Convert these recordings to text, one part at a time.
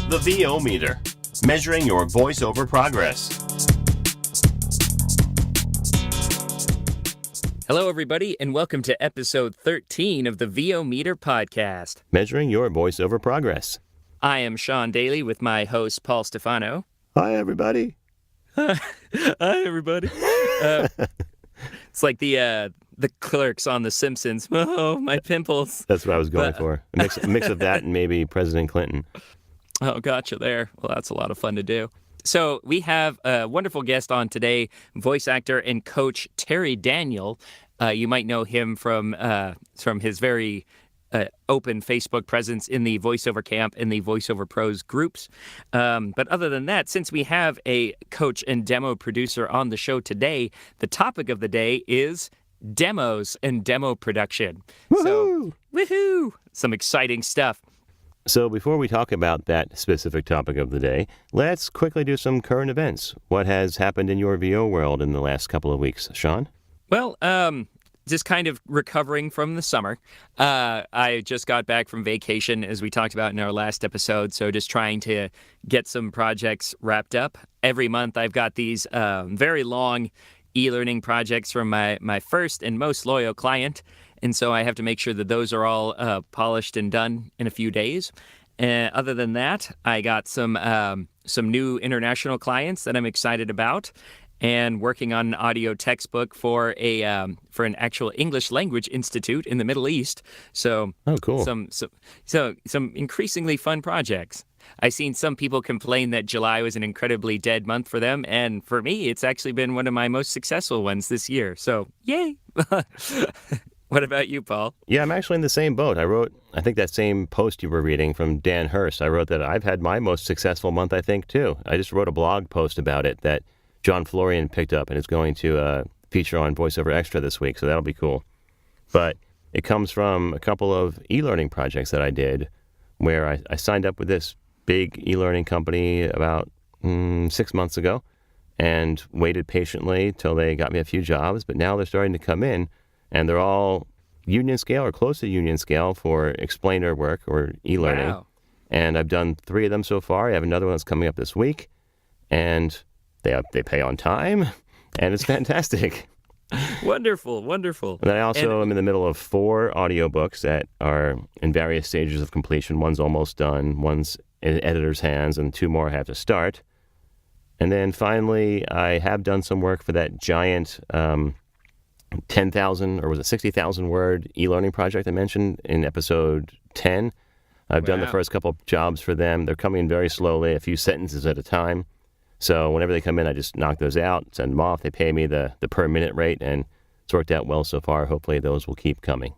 The VO Meter, measuring your voiceover progress. Hello, everybody, and welcome to episode 13 of the VO Meter podcast. Measuring your voiceover progress. I am Sean Daly with my host, Paul Stefano. Hi, everybody. Hi, everybody. It's like the clerks on The Simpsons. Oh, my pimples. That's what I was going for. A mix of that and maybe President Clinton. Oh, gotcha there. Well, that's a lot of fun to do. So we have a wonderful guest on today, voice actor and coach Terry Daniel. You might know him from his very open Facebook presence in the voiceover camp and the voiceover pros groups. But other than that, since we have a coach and demo producer on the show today, the topic of the day is demos and demo production. Woohoo! So, woohoo! Some exciting stuff. So before we talk about that specific topic of the day, let's quickly do some current events. What has happened in your VO world in the last couple of weeks, Sean? Well, just kind of recovering from the summer. I just got back from vacation, as we talked about in our last episode, so just trying to get some projects wrapped up. Every month I've got these very long e-learning projects from my first and most loyal client, and so I have to make sure that those are all polished and done in a few days. Other than that, I got some new international clients that I'm excited about, and working on an audio textbook for an actual English language institute in the Middle East. So, oh, cool. Some increasingly fun projects. I've seen some people complain that July was an incredibly dead month for them, and for me, it's actually been one of my most successful ones this year. So, yay! What about you, Paul? Yeah, I'm actually in the same boat. I think that same post you were reading from Dan Hurst, I wrote that I've had my most successful month, I think, too. I just wrote a blog post about it that John Florian picked up and is going to feature on VoiceOver Extra this week, so that'll be cool. But it comes from a couple of e-learning projects that I did where I signed up with this big e-learning company about 6 months ago and waited patiently till they got me a few jobs, but now they're starting to come in, and they're all union scale or close to union scale for explainer work or e-learning. Wow. And I've done 3 of them so far. I have another one that's coming up this week, and they pay on time, and it's fantastic. Wonderful. And then I also am in the middle of 4 audiobooks that are in various stages of completion. One's almost done, one's in editor's hands, and 2 more I have to start. And then finally, I have done some work for that giant 10,000, or was it 60,000 word e-learning project I mentioned in episode 10. I've done the first couple of jobs for them. They're coming in very slowly, a few sentences at a time. So whenever they come in, I just knock those out, send them off. They pay me the per minute rate, and it's worked out well so far. Hopefully those will keep coming.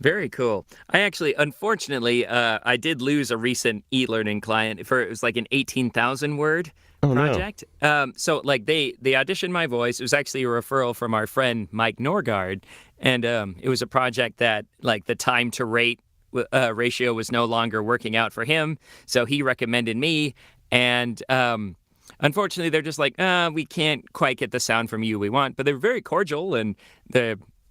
Very cool. I actually, unfortunately, I did lose a recent e-learning client it was like an 18,000 word project. No. So like they auditioned my voice. It was actually a referral from our friend Mike Norgard, and it was a project that like the time to rate ratio was no longer working out for him. So he recommended me, and unfortunately, they're just like, we can't quite get the sound from you we want. But they're very cordial, and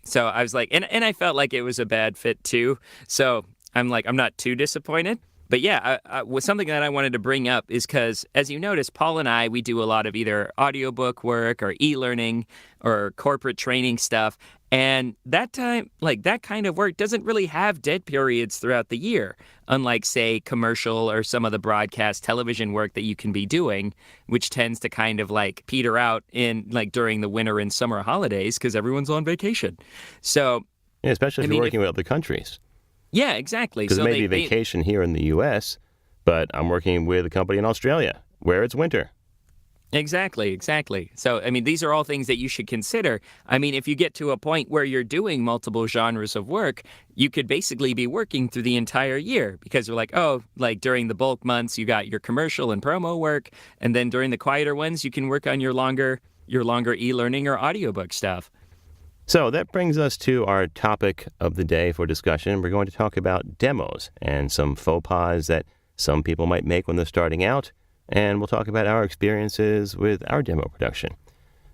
so I was like, and I felt like it was a bad fit too. So I'm like, I'm not too disappointed. But yeah, was something that I wanted to bring up is because, as you notice, Paul and I, we do a lot of either audiobook work or e-learning or corporate training stuff. And that time, like that kind of work doesn't really have dead periods throughout the year, unlike, say, commercial or some of the broadcast television work that you can be doing, which tends to kind of like peter out in like during the winter and summer holidays because everyone's on vacation. So, yeah, especially if you're working with other countries. Yeah, exactly. Because it may be vacation here in the U.S., but I'm working with a company in Australia where it's winter. Exactly. So, I mean, these are all things that you should consider. I mean, if you get to a point where you're doing multiple genres of work, you could basically be working through the entire year because you're like, oh, like during the bulk months, you got your commercial and promo work. And then during the quieter ones, you can work on your longer e-learning or audiobook stuff. So that brings us to our topic of the day for discussion. We're going to talk about demos and some faux pas that some people might make when they're starting out. And we'll talk about our experiences with our demo production.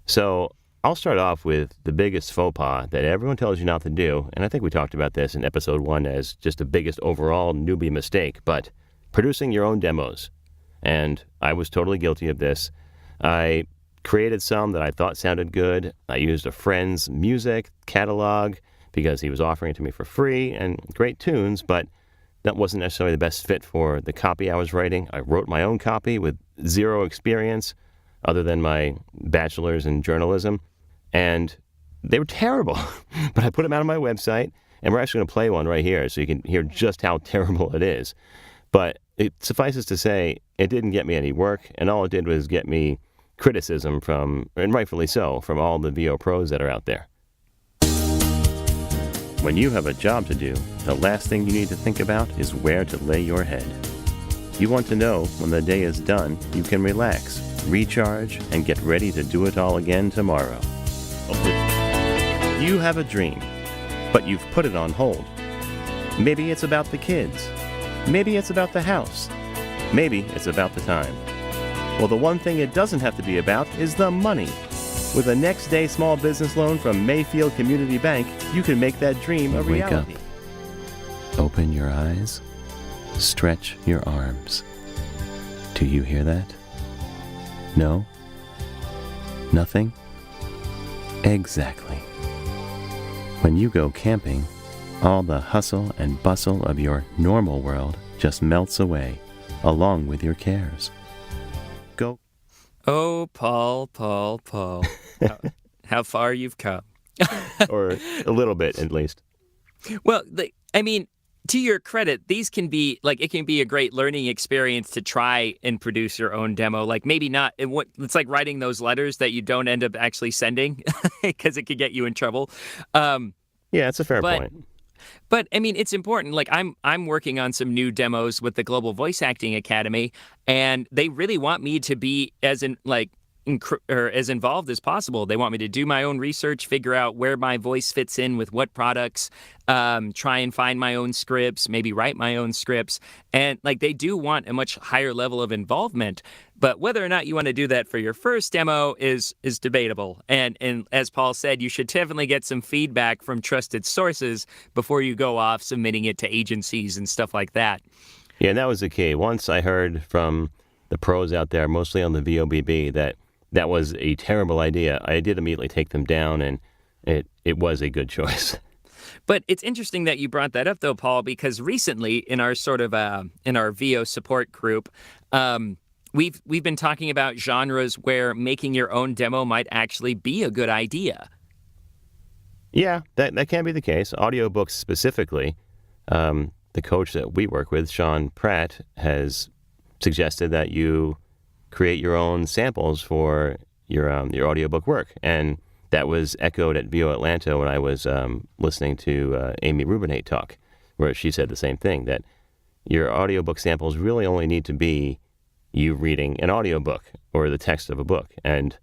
So I'll start off with the biggest faux pas that everyone tells you not to do. And I think we talked about this in episode 1 as just the biggest overall newbie mistake. But producing your own demos. And I was totally guilty of this. I created some that I thought sounded good. I used a friend's music catalog because he was offering it to me for free, and great tunes, but that wasn't necessarily the best fit for the copy I was writing. I wrote my own copy with zero experience other than my bachelor's in journalism, and they were terrible. But I put them out on my website, and we're actually going to play one right here so you can hear just how terrible it is. But it suffices to say, it didn't get me any work, and all it did was get me criticism from, and rightfully so, from all the VO pros that are out there. When you have a job to do, the last thing you need to think about is where to lay your head. You want to know when the day is done, you can relax, recharge, and get ready to do it all again tomorrow. You have a dream, but you've put it on hold. Maybe it's about the kids. Maybe it's about the house. Maybe it's about the time. Well, the one thing it doesn't have to be about is the money. With a next day small business loan from Mayfield Community Bank, you can make that dream a reality. Wake up. Open your eyes. Stretch your arms. Do you hear that? No? Nothing? Exactly. When you go camping, all the hustle and bustle of your normal world just melts away, along with your cares. Go. Oh, Paul. How far you've come. Or a little bit, at least. Well, I mean, to your credit, these can be, like, it can be a great learning experience to try and produce your own demo. Like, maybe not, it's like writing those letters that you don't end up actually sending because it could get you in trouble. Yeah, that's a fair point. But I mean, it's important. Like I'm working on some new demos with the Global Voice Acting Academy, and they really want me to be as involved as possible. They want me to do my own research, figure out where my voice fits in with what products, try and find my own scripts, maybe write my own scripts. And like they do want a much higher level of involvement. But whether or not you want to do that for your first demo is debatable. And as Paul said, you should definitely get some feedback from trusted sources before you go off submitting it to agencies and stuff like that. Yeah, and that was the key. Once I heard from the pros out there, mostly on the VOBB, that was a terrible idea, I did immediately take them down, and it was a good choice. But it's interesting that you brought that up, though, Paul, because recently in our sort of in our VO support group, we've been talking about genres where making your own demo might actually be a good idea. Yeah, that can be the case. Audiobooks specifically. The coach that we work with, Sean Pratt, has suggested that you create your own samples for your audiobook work. And that was echoed at VO Atlanta when I was listening to Amy Rubinate talk, where she said the same thing, that your audiobook samples really only need to be you reading an audiobook or the text of a book. And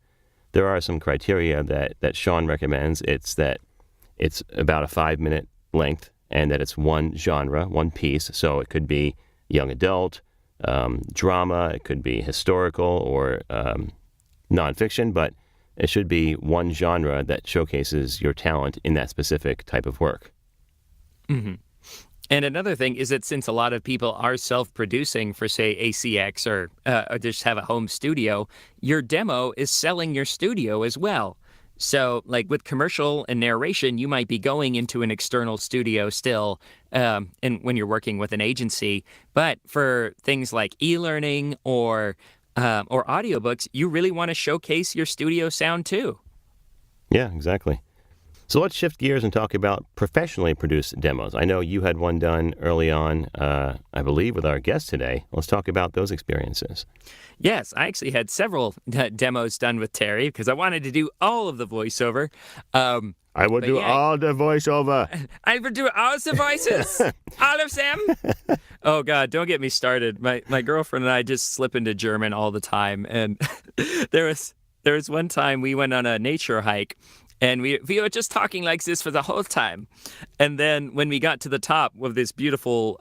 there are some criteria that Sean recommends. It's that it's about a 5-minute length and that it's one genre, one piece. So it could be young adult, drama, it could be historical or nonfiction, but it should be one genre that showcases your talent in that specific type of work. Mm-hmm. And another thing is that since a lot of people are self-producing for, say, ACX or just have a home studio, your demo is selling your studio as well. So, like with commercial and narration, you might be going into an external studio still and when you're working with an agency. But for things like e-learning or audiobooks, you really want to showcase your studio sound too. Yeah, exactly. So let's shift gears and talk about professionally produced demos. I know you had one done early on, I believe, with our guest today. Let's talk about those experiences. Yes, I actually had several demos done with Terry because I wanted to do all of the voiceover. I would do all the voiceover. I would do all the voices. All of them. Oh, God, don't get me started. My girlfriend and I just slip into German all the time. And there was one time we went on a nature hike. And we were just talking like this for the whole time. And then when we got to the top of this beautiful,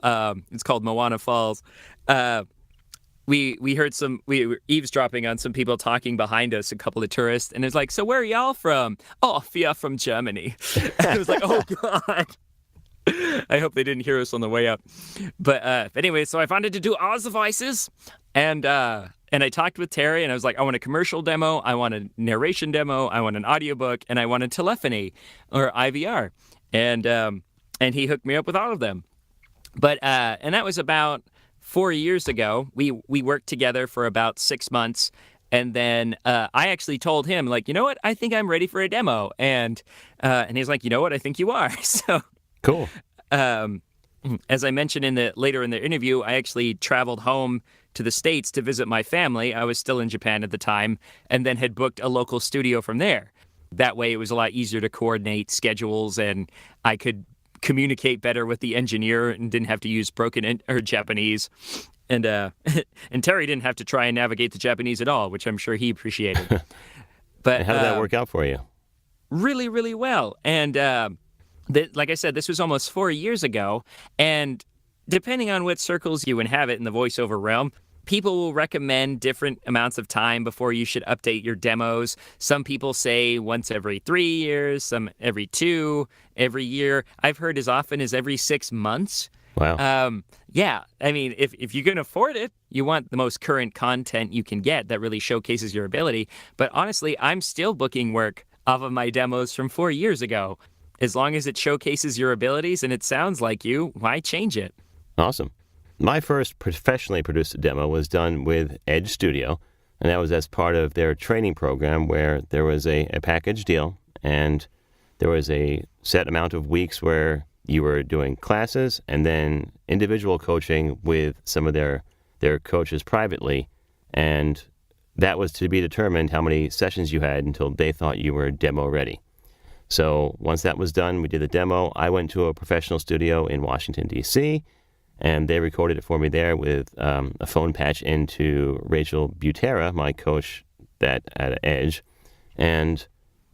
it's called Moana Falls, we heard we were eavesdropping on some people talking behind us, a couple of tourists. And it's like, so where are y'all from? Oh, we are from Germany. And it was like, oh, God. I hope they didn't hear us on the way up. But anyway, so I wanted to do all the voices, and I talked with Terry, and I was like, I want a commercial demo, I want a narration demo, I want an audiobook, and I want a telephony or IVR, and he hooked me up with all of them. But and that was about 4 years ago. We worked together for about 6 months. And then I actually told him, like, you know what? I think I'm ready for a demo. And he's like, you know what? I think you are. So Cool. as I mentioned later in the interview, I actually traveled home to the States to visit my family. I was still in Japan at the time, and then had booked a local studio from there. That way, it was a lot easier to coordinate schedules, and I could communicate better with the engineer and didn't have to use or Japanese. And and Terry didn't have to try and navigate the Japanese at all, which I'm sure he appreciated. But And how did that work out for you? really, really well. And like I said, this was almost 4 years ago. And depending on what circles you inhabit in the voiceover realm, people will recommend different amounts of time before you should update your demos. Some people say once every 3 years, some every 2, every year. I've heard as often as every 6 months. Wow. Yeah, I mean, if you can afford it, you want the most current content you can get that really showcases your ability. But honestly, I'm still booking work off of my demos from 4 years ago. As long as it showcases your abilities and it sounds like you, why change it? Awesome. My first professionally produced demo was done with Edge Studio, and that was as part of their training program where there was a package deal, and there was a set amount of weeks where you were doing classes and then individual coaching with some of their coaches privately, and that was to be determined how many sessions you had until they thought you were demo ready. So once that was done, we did the demo. I went to a professional studio in Washington, D.C., and they recorded it for me there with a phone patch into Rachel Butera, my coach at Edge, and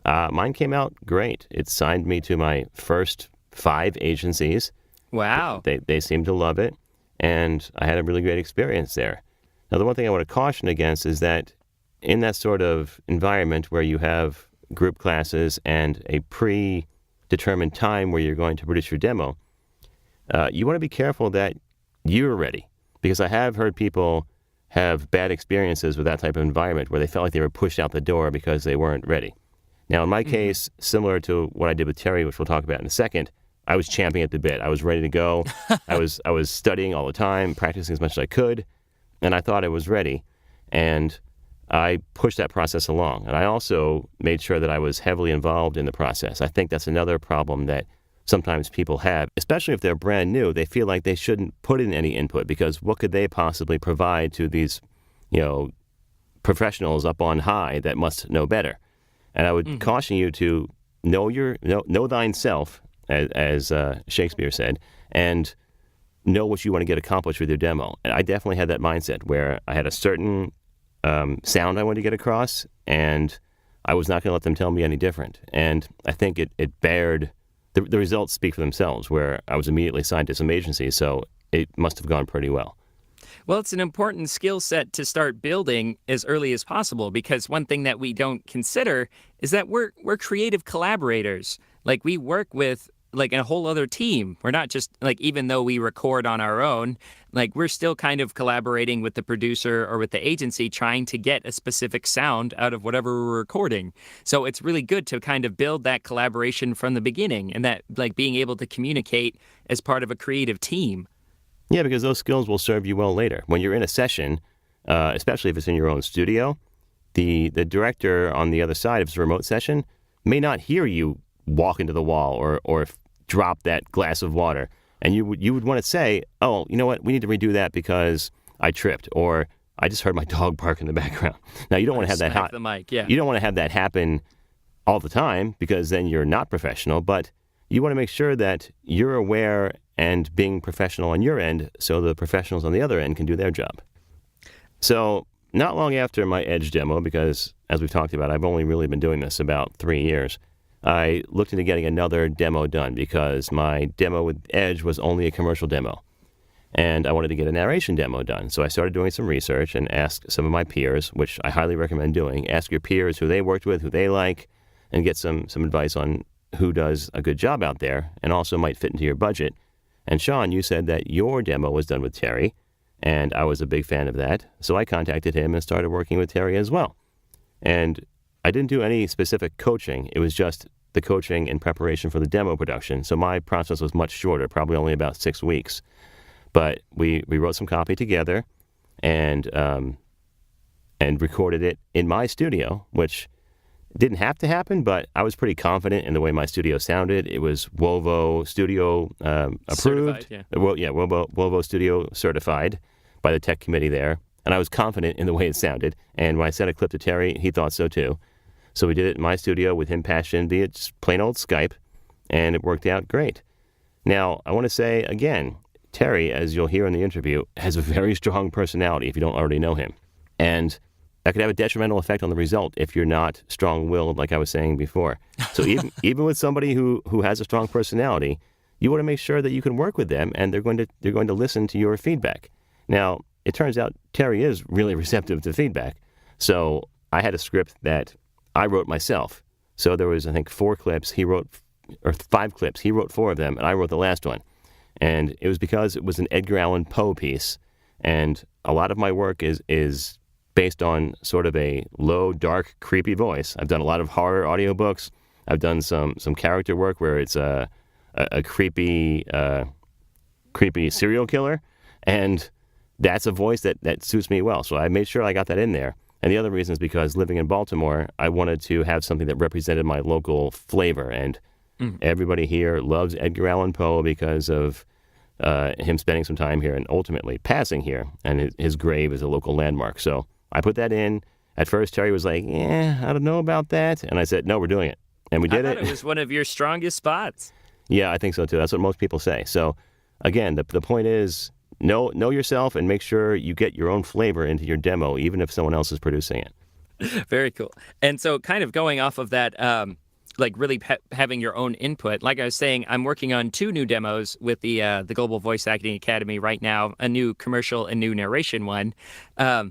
mine came out great. It signed me to my first 5 agencies. Wow. They seemed to love it, and I had a really great experience there. Now, the one thing I want to caution against is that in that sort of environment where you have group classes and a predetermined time where you're going to produce your demo, you want to be careful that you're ready, because I have heard people have bad experiences with that type of environment where they felt like they were pushed out the door because they weren't ready. Now, in my case, similar to what I did with Terry, which we'll talk about in a second, I was champing at the bit. I was ready to go. I was studying all the time, practicing as much as I could, and I thought I was ready. And I pushed that process along. And I also made sure that I was heavily involved in the process. I think that's another problem that sometimes people have, especially if they're brand new. They feel like they shouldn't put in any input because what could they possibly provide to these, professionals up on high that must know better? And I would caution you to know thyself, as Shakespeare said, and know what you want to get accomplished with your demo. And I definitely had that mindset where I had a certain sound I wanted to get across, and I was not going to let them tell me any different. And I think it bared, the results speak for themselves, where I was immediately signed to some agencies, so it must have gone pretty well. Well, it's an important skill set to start building as early as possible, because one thing that we don't consider is that we're creative collaborators. Like, we work with like a whole other team. We're not just like, even though we record on our own, like we're still kind of collaborating with the producer or with the agency, trying to get a specific sound out of whatever we're recording. So it's really good to kind of build that collaboration from the beginning, and that like being able to communicate as part of a creative team. Yeah, because those skills will serve you well later. When you're in a session, especially if it's in your own studio, the director on the other side, if it's a remote session, may not hear you walk into the wall or drop that glass of water. And you would want to say, oh, you know what, we need to redo that because I tripped, or I just heard my dog bark in the background. Now, you don't want to have that the mic, yeah. You don't want to have that happen all the time, because then you're not professional, but you want to make sure that you're aware and being professional on your end so the professionals on the other end can do their job. So not long after my Edge demo, because as we've talked about, I've only really been doing this about 3 years, I looked into getting another demo done because my demo with Edge was only a commercial demo. And I wanted to get a narration demo done. So I started doing some research and asked some of my peers, which I highly recommend doing. Ask your peers who they worked with, who they like, and get some advice on who does a good job out there and also might fit into your budget. And Sean, you said that your demo was done with Terry, and I was a big fan of that. So I contacted him and started working with Terry as well. And I didn't do any specific coaching. It was just the coaching in preparation for the demo production. So my process was much shorter, probably only about 6 weeks. But we wrote some copy together and recorded it in my studio, which didn't have to happen, but I was pretty confident in the way my studio sounded. It was WOVO Studio approved. Certified, yeah. WOVO Studio certified by the tech committee there. And I was confident in the way it sounded. And when I sent a clip to Terry, he thought so too. So we did it in my studio with him patched in via just plain old Skype, and it worked out great. Now, I want to say again, Terry, as you'll hear in the interview, has a very strong personality if you don't already know him. And that could have a detrimental effect on the result if you're not strong-willed, like I was saying before. So even with somebody who has a strong personality, you want to make sure that you can work with them and they're going to listen to your feedback. Now, it turns out Terry is really receptive to feedback. So I had a script that I wrote myself. So there was, I think, 4 clips. He wrote, or 5 clips. He wrote 4 of them, and I wrote the last one. And it was because it was an Edgar Allan Poe piece. And a lot of my work is based on sort of a low, dark, creepy voice. I've done a lot of horror audiobooks. I've done some character work where it's a creepy serial killer. And that's a voice that suits me well. So I made sure I got that in there. And the other reason is because living in Baltimore, I wanted to have something that represented my local flavor. And everybody here loves Edgar Allan Poe because of him spending some time here and ultimately passing here. And his grave is a local landmark. So I put that in. At first, Terry was like, I don't know about that. And I said, no, we're doing it. And we did it. I thought it was one of your strongest spots. Yeah, I think so too. That's what most people say. So again, the point is, know yourself and make sure you get your own flavor into your demo, even if someone else is producing it. Very cool. And so kind of going off of that, like really having your own input, like I was saying, I'm working on 2 new demos with the Global Voice Acting Academy right now, a new commercial and new narration one,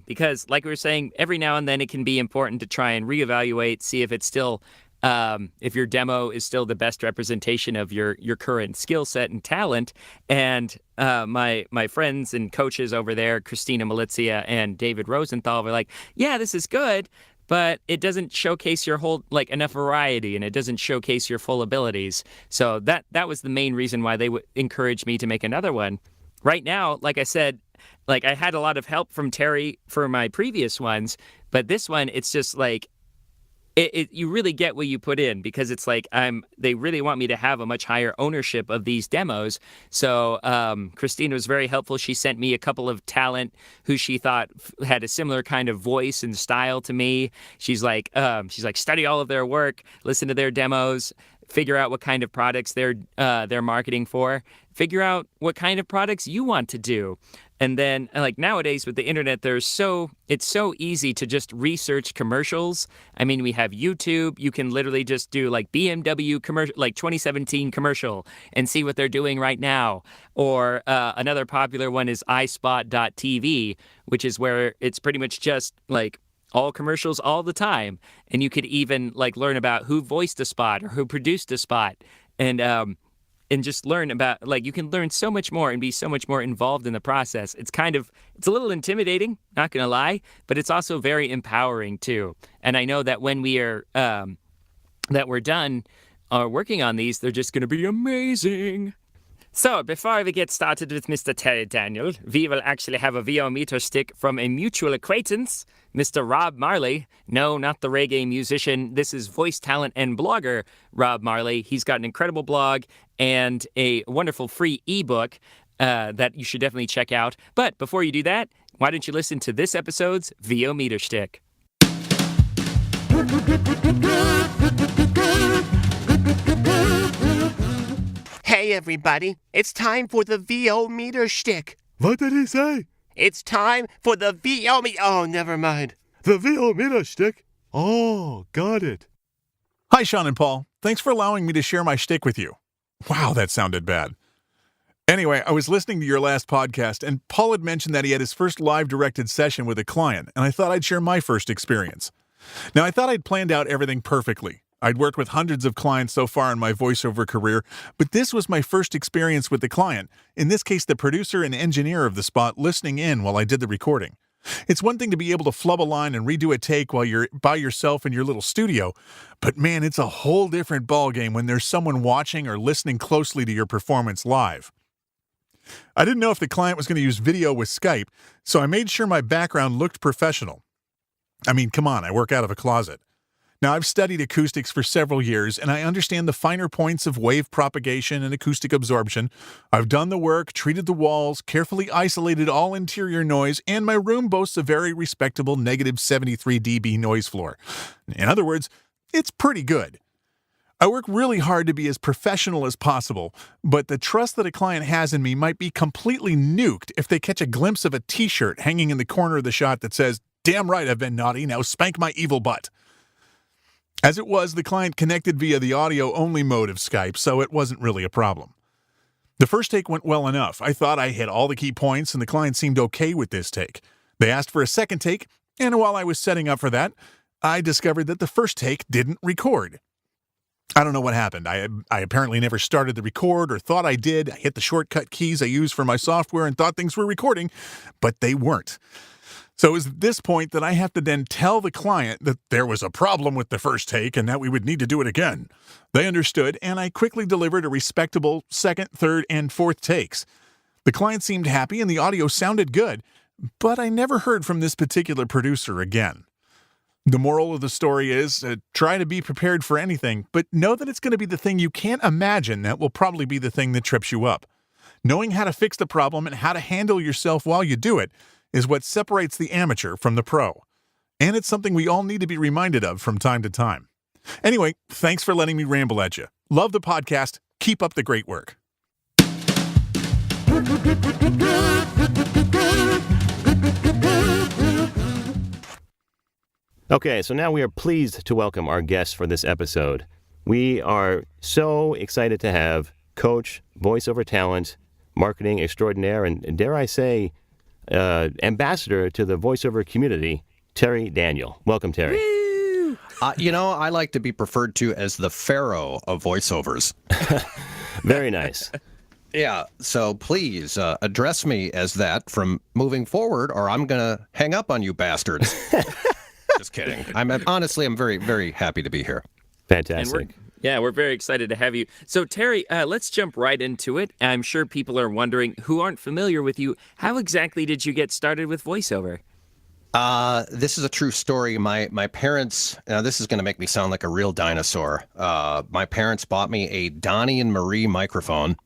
because like we were saying, every now and then it can be important to try and reevaluate, see if it's still if your demo is still the best representation of your current skill set and talent. And my friends and coaches over there, Christina Malizia and David Rosenthal, were like, yeah, this is good, but it doesn't showcase your whole, like, enough variety, and it doesn't showcase your full abilities. So that was the main reason why they would encourage me to make another one. Right now, like I said, like I had a lot of help from Terry for my previous ones, but this one, it's just like, you really get what you put in, because it's like they really want me to have a much higher ownership of these demos. So Christina was very helpful. She sent me a couple of talent who she thought had a similar kind of voice and style to me. She's like, study all of their work, listen to their demos, figure out what kind of products they're marketing for, figure out what kind of products you want to do. And then, like, nowadays with the internet, it's so easy to just research commercials. I mean, we have YouTube. You can literally just do like BMW commercial, like 2017 commercial, and see what they're doing right now. Or another popular one is iSpot.tv, which is where it's pretty much just like all commercials all the time. And you could even like learn about who voiced a spot or who produced a spot. And just learn about, like, you can learn so much more and be so much more involved in the process. It's a little intimidating, not going to lie, but it's also very empowering too. And I know that when we're done working on these, they're just going to be amazing. So, before we get started with Mr. Terry Daniel, we will actually have a VO Meter Schtick from a mutual acquaintance, Mr. Rob Marley. No, not the reggae musician. This is voice talent and blogger Rob Marley. He's got an incredible blog and a wonderful free ebook that you should definitely check out. But before you do that, why don't you listen to this episode's VO Meter Schtick? Hey everybody, it's time for the VO Meter Schtick. What did he say? It's time for the VO Meter... Oh, never mind. The VO Meter Schtick? Oh, got it. Hi, Sean and Paul. Thanks for allowing me to share my shtick with you. Wow, that sounded bad. Anyway, I was listening to your last podcast, and Paul had mentioned that he had his first live-directed session with a client, and I thought I'd share my first experience. Now, I thought I'd planned out everything perfectly, I'd worked with hundreds of clients so far in my voiceover career, but this was my first experience with the client, in this case the producer and engineer of the spot listening in while I did the recording. It's one thing to be able to flub a line and redo a take while you're by yourself in your little studio, but man, it's a whole different ballgame when there's someone watching or listening closely to your performance live. I didn't know if the client was going to use video with Skype, so I made sure my background looked professional. I mean, come on, I work out of a closet. Now, I've studied acoustics for several years, and I understand the finer points of wave propagation and acoustic absorption. I've done the work, treated the walls, carefully isolated all interior noise, and my room boasts a very respectable negative 73 dB noise floor. In other words, it's pretty good. I work really hard to be as professional as possible, but the trust that a client has in me might be completely nuked if they catch a glimpse of a t-shirt hanging in the corner of the shot that says, "Damn right I've been naughty, now spank my evil butt." As it was, the client connected via the audio-only mode of Skype, so it wasn't really a problem. The first take went well enough. I thought I hit all the key points, and the client seemed okay with this take. They asked for a second take, and while I was setting up for that, I discovered that the first take didn't record. I don't know what happened. I apparently never started the record or thought I did. I hit the shortcut keys I use for my software and thought things were recording, but they weren't. So it was at this point that I have to then tell the client that there was a problem with the first take and that we would need to do it again. They understood, and I quickly delivered a respectable second, third, and fourth takes. The client seemed happy and the audio sounded good, but I never heard from this particular producer again. The moral of the story is, try to be prepared for anything, but know that it's going to be the thing you can't imagine that will probably be the thing that trips you up. Knowing how to fix the problem and how to handle yourself while you do it is what separates the amateur from the pro. And it's something we all need to be reminded of from time to time. Anyway, thanks for letting me ramble at you. Love the podcast. Keep up the great work. Okay, so now we are pleased to welcome our guests for this episode. We are so excited to have coach, voiceover talent, marketing extraordinaire, and dare I say, ambassador to the voiceover community, Terry Daniel. Welcome, Terry. I like to be referred to as the pharaoh of voiceovers. Very nice. Yeah, so please address me as that from moving forward, or I'm going to hang up on you bastards. Just kidding. I'm very, very happy to be here. Fantastic. We're very excited to have you. So, Terry, let's jump right into it. I'm sure people are wondering, who aren't familiar with you, how exactly did you get started with voiceover? This is a true story. My parents, this is going to make me sound like a real dinosaur. My parents bought me a Donnie and Marie microphone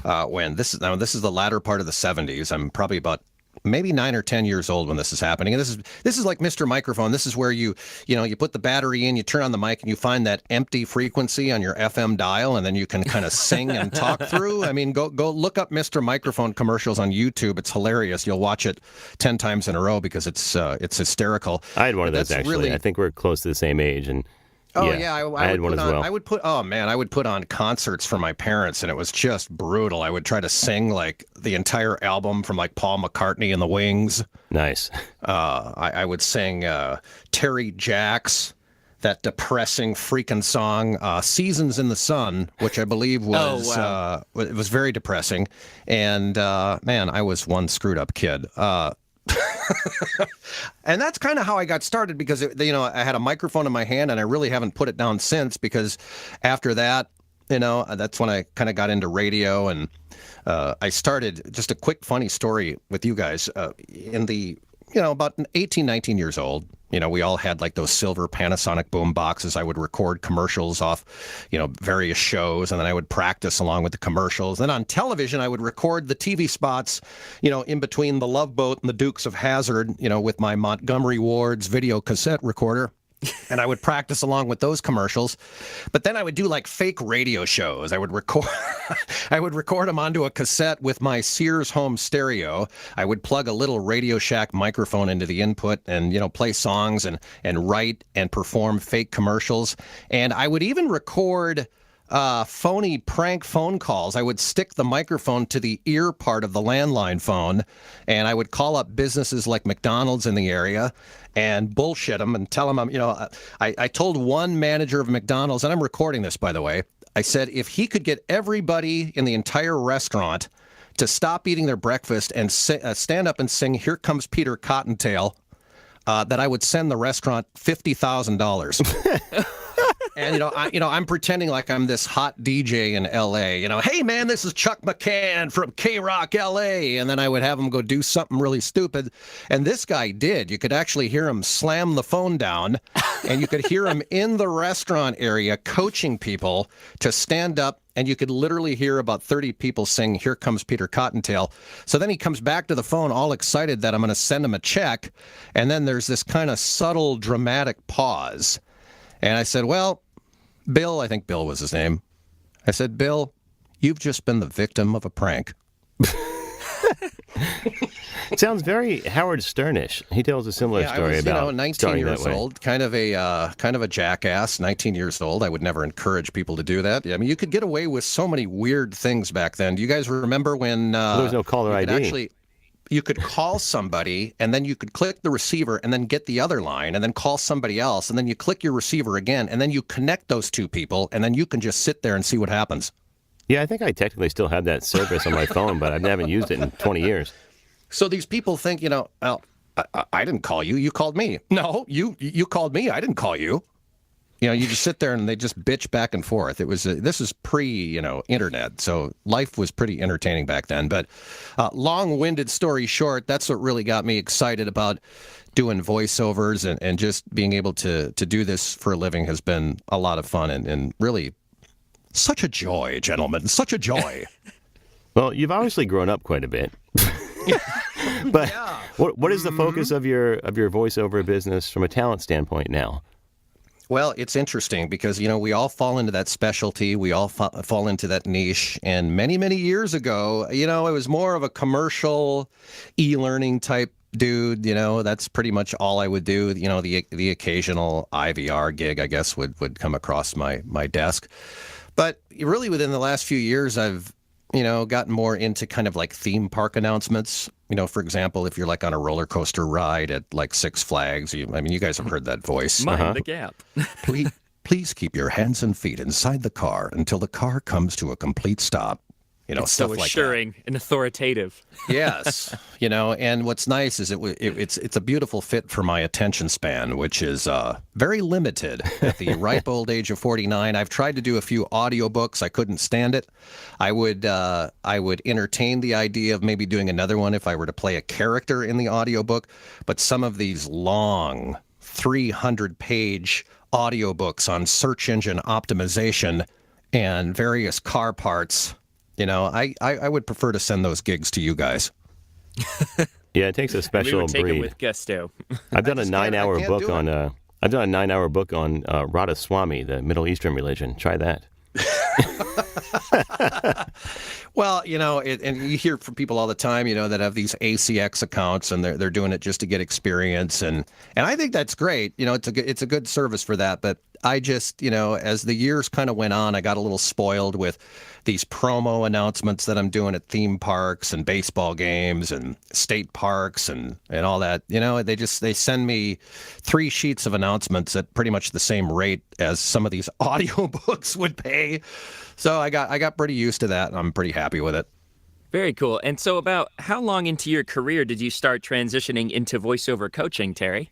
when this is the latter part of the 70s. I'm probably about maybe 9 or 10 years old when this is happening. And this is like Mr. Microphone. This is where you put the battery in, you turn on the mic, and you find that empty frequency on your FM dial, and then you can kind of sing and talk through. I mean, go look up Mr. Microphone commercials on YouTube. It's hilarious. You'll watch it 10 times in a row because it's hysterical. I had one of those, actually. Really... I think we're close to the same age, and I had one as well. I would put on concerts for my parents, and it was just brutal. I would try to sing like the entire album from like Paul McCartney and the Wings. Nice. I would sing Terry Jacks, that depressing freaking song, Seasons in the Sun, which I believe was it was very depressing. And man, I was one screwed up kid. And that's kind of how I got started because, I had a microphone in my hand and I really haven't put it down since because after that, that's when I kind of got into radio and I started, just a quick funny story with you guys, in the, about 18, 19 years old. We all had like those silver Panasonic boom boxes. I would record commercials off, various shows, and then I would practice along with the commercials. Then on television, I would record the TV spots, in between the Love Boat and the Dukes of Hazzard, with my Montgomery Ward's video cassette recorder. And I would practice along with those commercials. But then I would do like fake radio shows. I would record them onto a cassette with my Sears home stereo. I would plug a little Radio Shack microphone into the input and, play songs and write and perform fake commercials. And I would even record phony prank phone calls. I would stick the microphone to the ear part of the landline phone, and I would call up businesses like McDonald's in the area and bullshit them and tell them I told one manager of McDonald's, and I'm recording this, by the way. I said if he could get everybody in the entire restaurant to stop eating their breakfast and stand up and sing "Here Comes Peter Cottontail," that I would send the restaurant $50,000. And I'm pretending like I'm this hot DJ in L.A. Hey man, this is Chuck McCann from K-Rock L.A. And then I would have him go do something really stupid, and this guy did. You could actually hear him slam the phone down, and you could hear him in the restaurant area coaching people to stand up. And you could literally hear about 30 people sing "Here Comes Peter Cottontail." So then he comes back to the phone all excited that I'm going to send him a check. And then there's this kind of subtle, dramatic pause. And I said, well, Bill, I think Bill was his name. I said, Bill, you've just been the victim of a prank. Sounds very Howard Sternish. He tells a similar story I was, about 19 years old, kind of a jackass. 19 years old. I would never encourage people to do that. I mean, you could get away with so many weird things back then. Do you guys remember when there was no caller ID? You could call somebody, and then you could click the receiver and then get the other line and then call somebody else, and then you click your receiver again, and then you connect those two people, and then you can just sit there and see what happens. Yeah, I think I technically still have that service on my phone, but I haven't used it in 20 years. So these people think, well, I didn't call you. You called me. No, you called me. I didn't call you. You just sit there and they just bitch back and forth. This is pre-internet, so life was pretty entertaining back then. But long-winded story short, that's what really got me excited about doing voiceovers and just being able to do this for a living has been a lot of fun and really such a joy, gentlemen, such a joy. Well, you've obviously grown up quite a bit. But yeah. What is the focus of your voiceover business from a talent standpoint now? Well, it's interesting because, we all fall into that specialty. We all fall into that niche. And many, many years ago, it was more of a commercial e-learning type dude. That's pretty much all I would do. The occasional IVR gig, I guess, would come across my desk. But really within the last few years, I've gotten more into kind of like theme park announcements. For example, if you're like on a roller coaster ride at like Six Flags, you guys have heard that voice. Mind the gap. Please keep your hands and feet inside the car until the car comes to a complete stop. It's stuff so assuring and authoritative. Yes, and what's nice is it's a beautiful fit for my attention span, which is very limited at the ripe old age of 49. I've tried to do a few audiobooks. I couldn't stand it. I would entertain the idea of maybe doing another one if I were to play a character in the audiobook, but some of these long 300-page audiobooks on search engine optimization and various car parts. I would prefer to send those gigs to you guys. Yeah, it takes a special we would take breed. it with gusto. I've done a 9-hour book on Radha Swami, the Middle Eastern religion. Try that. Well, and you hear from people all the time, that have these ACX accounts and they're doing it just to get experience, and I think that's great. It's a good service for that. But I just, as the years kind of went on, I got a little spoiled with these promo announcements that I'm doing at theme parks and baseball games and state parks and all that. They send me 3 sheets of announcements at pretty much the same rate as some of these audiobooks would pay. So I got pretty used to that, and I'm pretty happy with it. Very cool. And so about how long into your career did you start transitioning into voiceover coaching, Terry?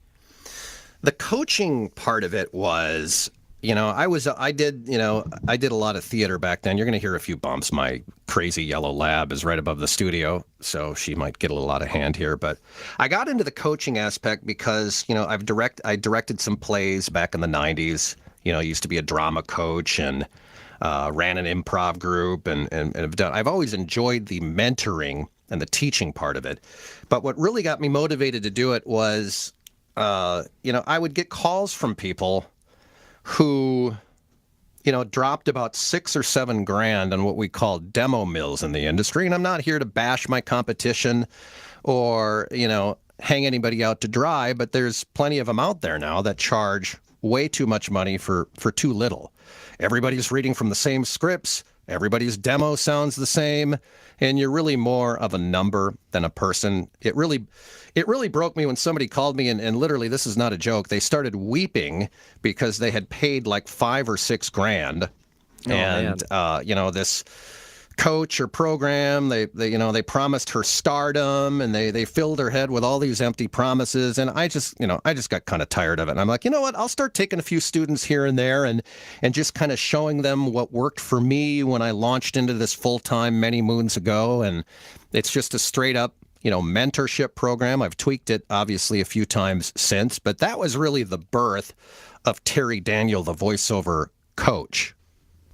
The coaching part of it was, I did a lot of theater back then. You're going to hear a few bumps. My crazy yellow lab is right above the studio, so she might get a little out of hand here. But I got into the coaching aspect because, I directed some plays back in the 90s. I used to be a drama coach and ran an improv group and I've always enjoyed the mentoring and the teaching part of it. But what really got me motivated to do it was, I would get calls from people who, dropped about $6 or $7 grand on what we call demo mills in the industry. And I'm not here to bash my competition or, hang anybody out to dry, but there's plenty of them out there now that charge way too much money for too little. Everybody's reading from the same scripts. Everybody's demo sounds the same, and you're really more of a number than a person. It really broke me when somebody called me, and literally, this is not a joke. They started weeping because they had paid like $5 or $6 grand, and this coach or program, they promised her stardom, and they filled her head with all these empty promises, and I just got kind of tired of it. And I'm like, you know what, I'll start taking a few students here and there and just kind of showing them what worked for me when I launched into this full-time many moons ago. And it's just a straight up mentorship program. I've tweaked it obviously a few times since, but that was really the birth of Terry Daniel, the voiceover coach.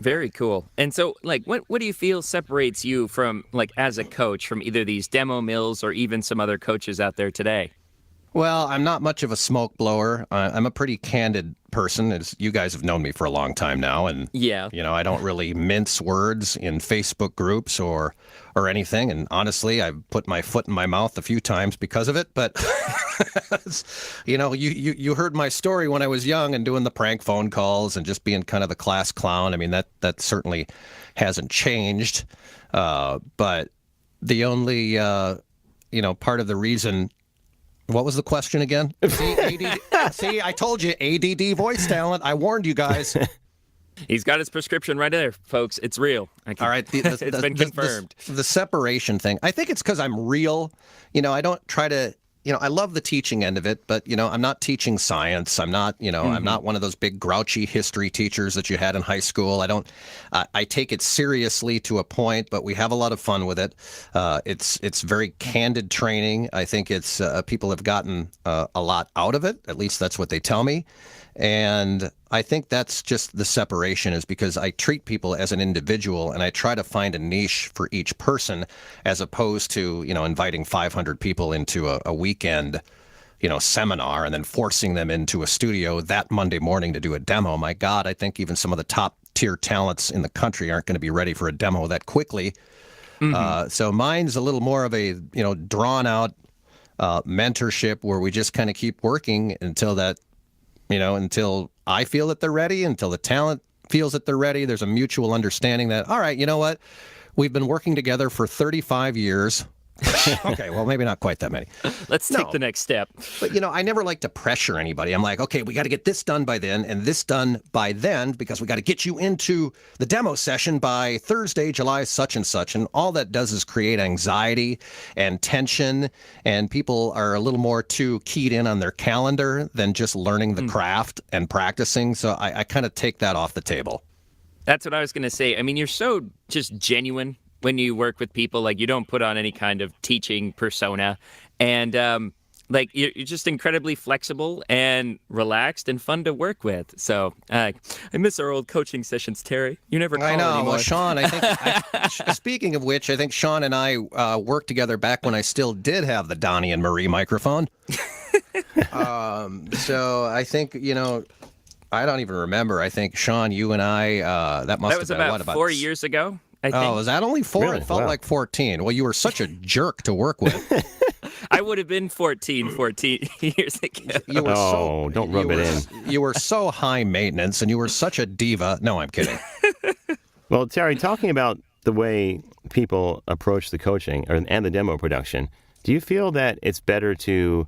Very cool. And so, like, what do you feel separates you from, like, as a coach, from either these demo mills or even some other coaches out there today? Well, I'm not much of a smoke blower. I'm a pretty candid person, as you guys have known me for a long time now. And, I don't really mince words in Facebook groups or anything. And honestly, I've put my foot in my mouth a few times because of it. But, you heard my story when I was young and doing the prank phone calls and just being kind of the class clown. I mean, that certainly hasn't changed. But the only, part of the reason... What was the question again? See, I told you, ADD voice talent. I warned you guys. He's got his prescription right there, folks. It's real. All right. It's been confirmed. The separation thing, I think it's because I'm real. I don't try to... I love the teaching end of it, but, I'm not teaching science. I'm not, I'm not one of those big grouchy history teachers that you had in high school. I take it seriously to a point, but we have a lot of fun with it. It's very candid training. I think it's people have gotten a lot out of it. At least that's what they tell me. And I think that's just the separation, is because I treat people as an individual and I try to find a niche for each person, as opposed to, inviting 500 people into a weekend, seminar and then forcing them into a studio that Monday morning to do a demo. My God, I think even some of the top tier talents in the country aren't going to be ready for a demo that quickly. So mine's a little more of a, drawn out mentorship where we just kind of keep working until I feel that they're ready, until the talent feels that they're ready. There's a mutual understanding that, all right, you know what? We've been working together for 35 years. Okay, well, maybe not quite that many. Let's take the next step. But, I never like to pressure anybody. I'm like, okay, we got to get this done by then and this done by then, because we got to get you into the demo session by Thursday, July such and such. And all that does is create anxiety and tension, and people are a little more too keyed in on their calendar than just learning the craft and practicing. So I kind of take that off the table. That's what I was going to say. I mean, you're so just genuine when you work with people. Like, you don't put on any kind of teaching persona, and you're just incredibly flexible and relaxed and fun to work with. So I miss our old coaching sessions, Terry. You never call anymore. Well, Sean, I think speaking of which, I think Sean and I worked together back when I still did have the Donnie and Marie microphone. So I think, I don't even remember. I think, Sean, you and I, that was about 4 years ago. I think. Oh, was that only 4? Really? It felt like 14. Well, you were such a jerk to work with. I would have been 14 years ago. Don't rub it in. You were so high maintenance, and you were such a diva. No, I'm kidding. Well, Terry, talking about the way people approach the coaching and the demo production, do you feel that it's better to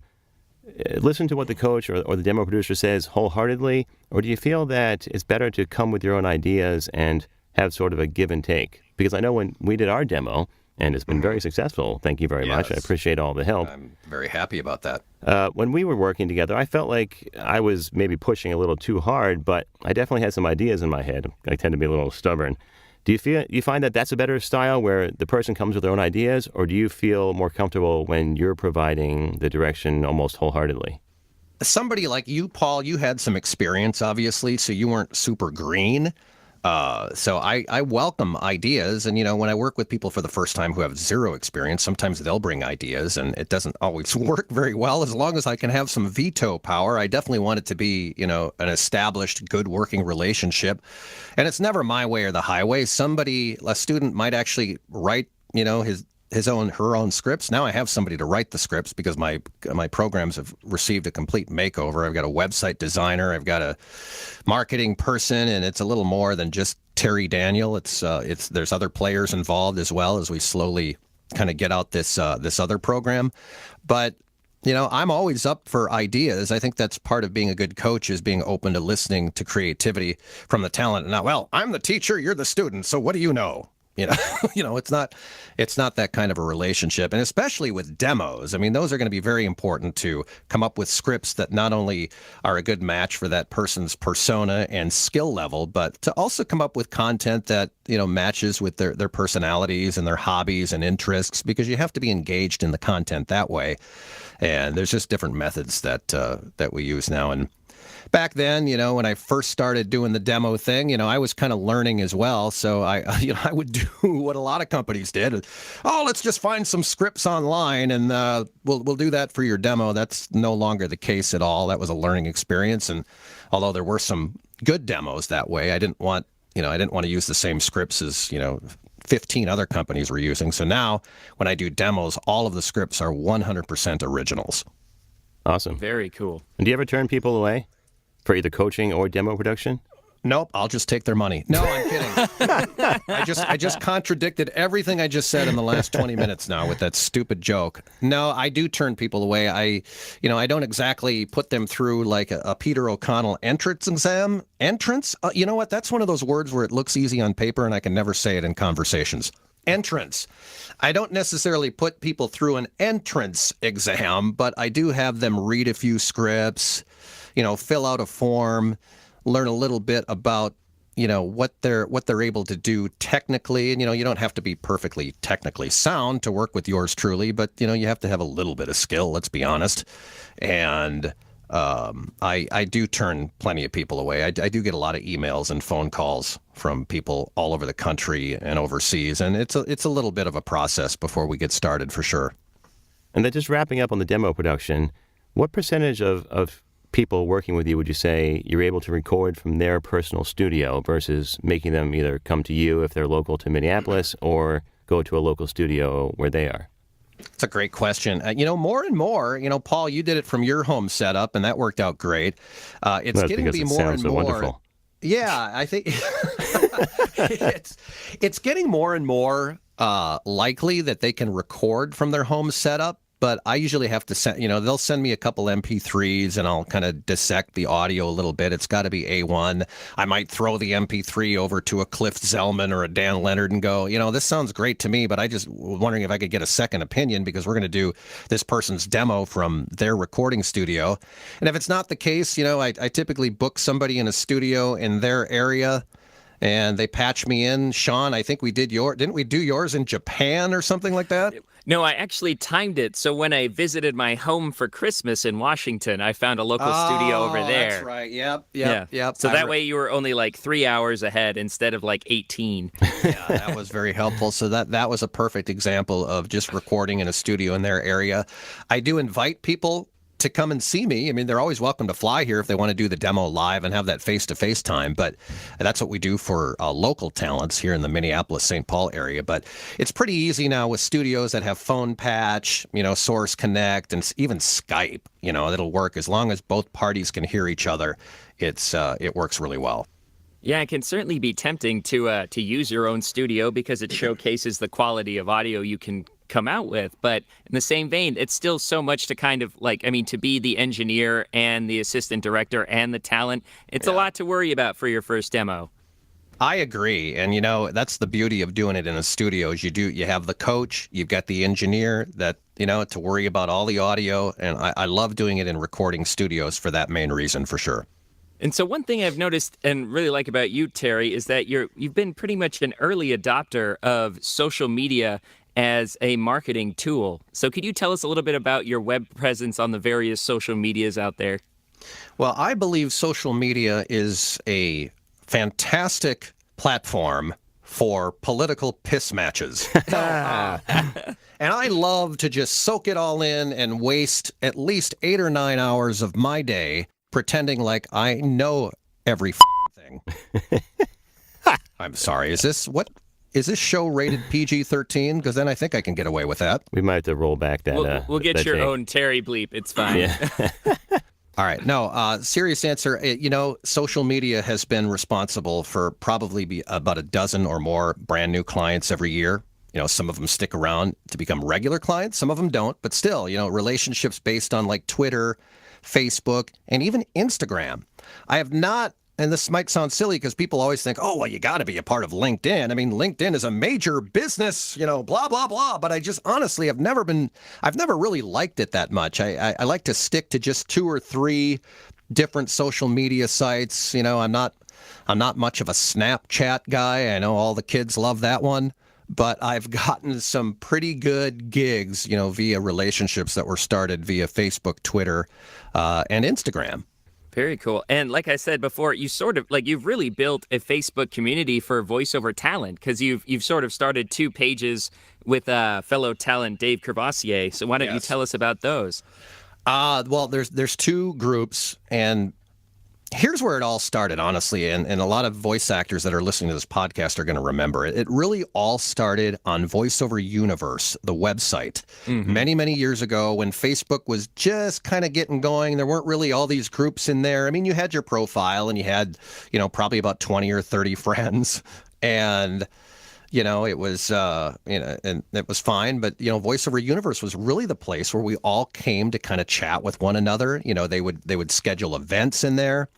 listen to what the coach or the demo producer says wholeheartedly, or do you feel that it's better to come with your own ideas and have sort of a give and take? Because I know when we did our demo, and it's been very successful, thank you very much. I appreciate all the help. I'm very happy about that. When we were working together, I felt like I was maybe pushing a little too hard, but I definitely had some ideas in my head. I tend to be a little stubborn. Do you find that that's a better style, where the person comes with their own ideas, or do you feel more comfortable when you're providing the direction almost wholeheartedly? Somebody like you, Paul, you had some experience, obviously, so you weren't super green. So I welcome ideas. And, when I work with people for the first time who have zero experience, sometimes they'll bring ideas, and it doesn't always work very well. As long as I can have some veto power, I definitely want it to be, an established, good working relationship. And it's never my way or the highway. A student might actually write, her own scripts. Now I have somebody to write the scripts because my programs have received a complete makeover. I've got a website designer, I've got a marketing person, and it's a little more than just Terry Daniel. It's there's other players involved as well as we slowly kind of get out this other program. But I'm always up for ideas. I think that's part of being a good coach, is being open to listening to creativity from the talent. Now, well, I'm the teacher, you're the student, so what do you know? It's not that kind of a relationship. And especially with demos, I mean, those are going to be very important to come up with scripts that not only are a good match for that person's persona and skill level, but to also come up with content that, matches with their personalities and their hobbies and interests, because you have to be engaged in the content that way. And there's just different methods that we use now. And back then, when I first started doing the demo thing, I was kind of learning as well. So I would do what a lot of companies did. Oh, let's just find some scripts online and we'll do that for your demo. That's no longer the case at all. That was a learning experience. And although there were some good demos that way, I didn't want to use the same scripts as, 15 other companies were using. So now when I do demos, all of the scripts are 100% originals. Awesome. Very cool. And do you ever turn people away for either coaching or demo production? Nope, I'll just take their money. No, I'm kidding. I just contradicted everything I just said in the last 20 minutes now with that stupid joke. No, I do turn people away. I don't exactly put them through like a Peter O'Connell entrance exam. Entrance? You know what? That's one of those words where it looks easy on paper and I can never say it in conversations. Entrance. I don't necessarily put people through an entrance exam, but I do have them read a few scripts, fill out a form, learn a little bit about, what they're able to do technically. And, you don't have to be perfectly technically sound to work with yours truly, but, you have to have a little bit of skill, let's be honest. And I do turn plenty of people away. I do get a lot of emails and phone calls from people all over the country and overseas. And it's a little bit of a process before we get started for sure. And then just wrapping up on the demo production, what percentage of people working with you would you say you're able to record from their personal studio versus making them either come to you if they're local to Minneapolis or go to a local studio where they are? It's a great question. More and more, Paul, you did it from your home setup, and that worked out great. It's getting to be more and so more. Wonderful. Yeah, I think it's getting more and more likely that they can record from their home setup. But I usually have to send, they'll send me a couple MP3s and I'll kind of dissect the audio a little bit. It's got to be A1. I might throw the MP3 over to a Cliff Zellman or a Dan Leonard and go, this sounds great to me, but I just wondering if I could get a second opinion because we're going to do this person's demo from their recording studio. And if it's not the case, I typically book somebody in a studio in their area and they patch me in. Sean, I think we did didn't we do yours in Japan or something like that? No, I actually timed it. So when I visited my home for Christmas in Washington, I found a local studio over there. That's right. Yep. So that way you were only like 3 hours ahead instead of like 18. Yeah, that was very helpful. So that was a perfect example of just recording in a studio in their area. I do invite people to come and see me. I mean, they're always welcome to fly here if they want to do the demo live and have that face-to-face time. But that's what we do for local talents here in the Minneapolis-St. Paul area. But it's pretty easy now with studios that have phone patch, Source Connect, and even Skype. It'll work as long as both parties can hear each other. It works really well. Yeah, it can certainly be tempting to use your own studio because it showcases the quality of audio you can come out with. But in the same vein, it's still so much to kind of to be the engineer and the assistant director and the talent. It's a lot to worry about for your first demo. I agree. And, that's the beauty of doing it in a studio is you have the coach, you've got the engineer that, to worry about all the audio. And I love doing it in recording studios for that main reason, for sure. And so one thing I've noticed and really like about you, Terry, is that you've been pretty much an early adopter of social media as a marketing tool. So could you tell us a little bit about your web presence on the various social medias out there? Well, I believe social media is a fantastic platform for political piss matches. And I love to just soak it all in and waste at least 8 or 9 hours of my day pretending like I know every thing. I'm sorry. Is this what? is this show rated PG-13? Because then I think I can get away with that. We might have to roll back that. We'll get that your tape. own Terry bleep. It's fine. Yeah. All right. No, serious answer. Social media has been responsible for probably about a dozen or more brand new clients every year. Some of them stick around to become regular clients. Some of them don't. But still, relationships based on like Twitter, Facebook, and even Instagram. I have not, and this might sound silly because people always think, oh, well, you got to be a part of LinkedIn. I mean, LinkedIn is a major business, blah, blah, blah. But I just honestly I've never really liked it that much. I like to stick to just 2 or 3 different social media sites. I'm not much of a Snapchat guy. I know all the kids love that one. But I've gotten some pretty good gigs, via relationships that were started via Facebook, Twitter, and Instagram. Very cool. And like I said before, you've really built a Facebook community for voiceover talent because you've sort of started 2 pages with fellow talent Dave Crevassier. So why don't you tell us about those? Well, there's 2 groups, and here's where it all started, honestly, and a lot of voice actors that are listening to this podcast are going to remember it. It really all started on VoiceOver Universe, the website, many, many years ago when Facebook was just kind of getting going. There weren't really all these groups in there. I mean, you had your profile and you had, probably about 20 or 30 friends, and it was, and it was fine. But, VoiceOver Universe was really the place where we all came to kind of chat with one another. They would schedule events in there.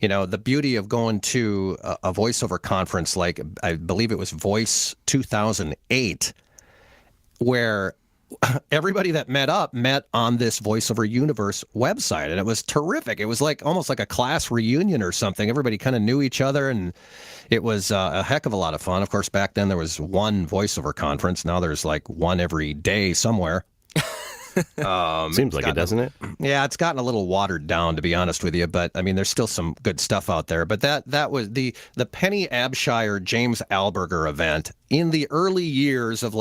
The beauty of going to a voiceover conference, like I believe it was Voice 2008, where everybody that met on this VoiceOver Universe website, and it was terrific. It was almost like a class reunion or something. Everybody kind of knew each other, and it was a heck of a lot of fun. Of course, back then there was one voiceover conference. Now there's like one every day somewhere. Seems like it, doesn't it? Yeah, it's gotten a little watered down, to be honest with you. But I mean, there's still some good stuff out there. But that was the Penny Abshire James Alberger event in the early years of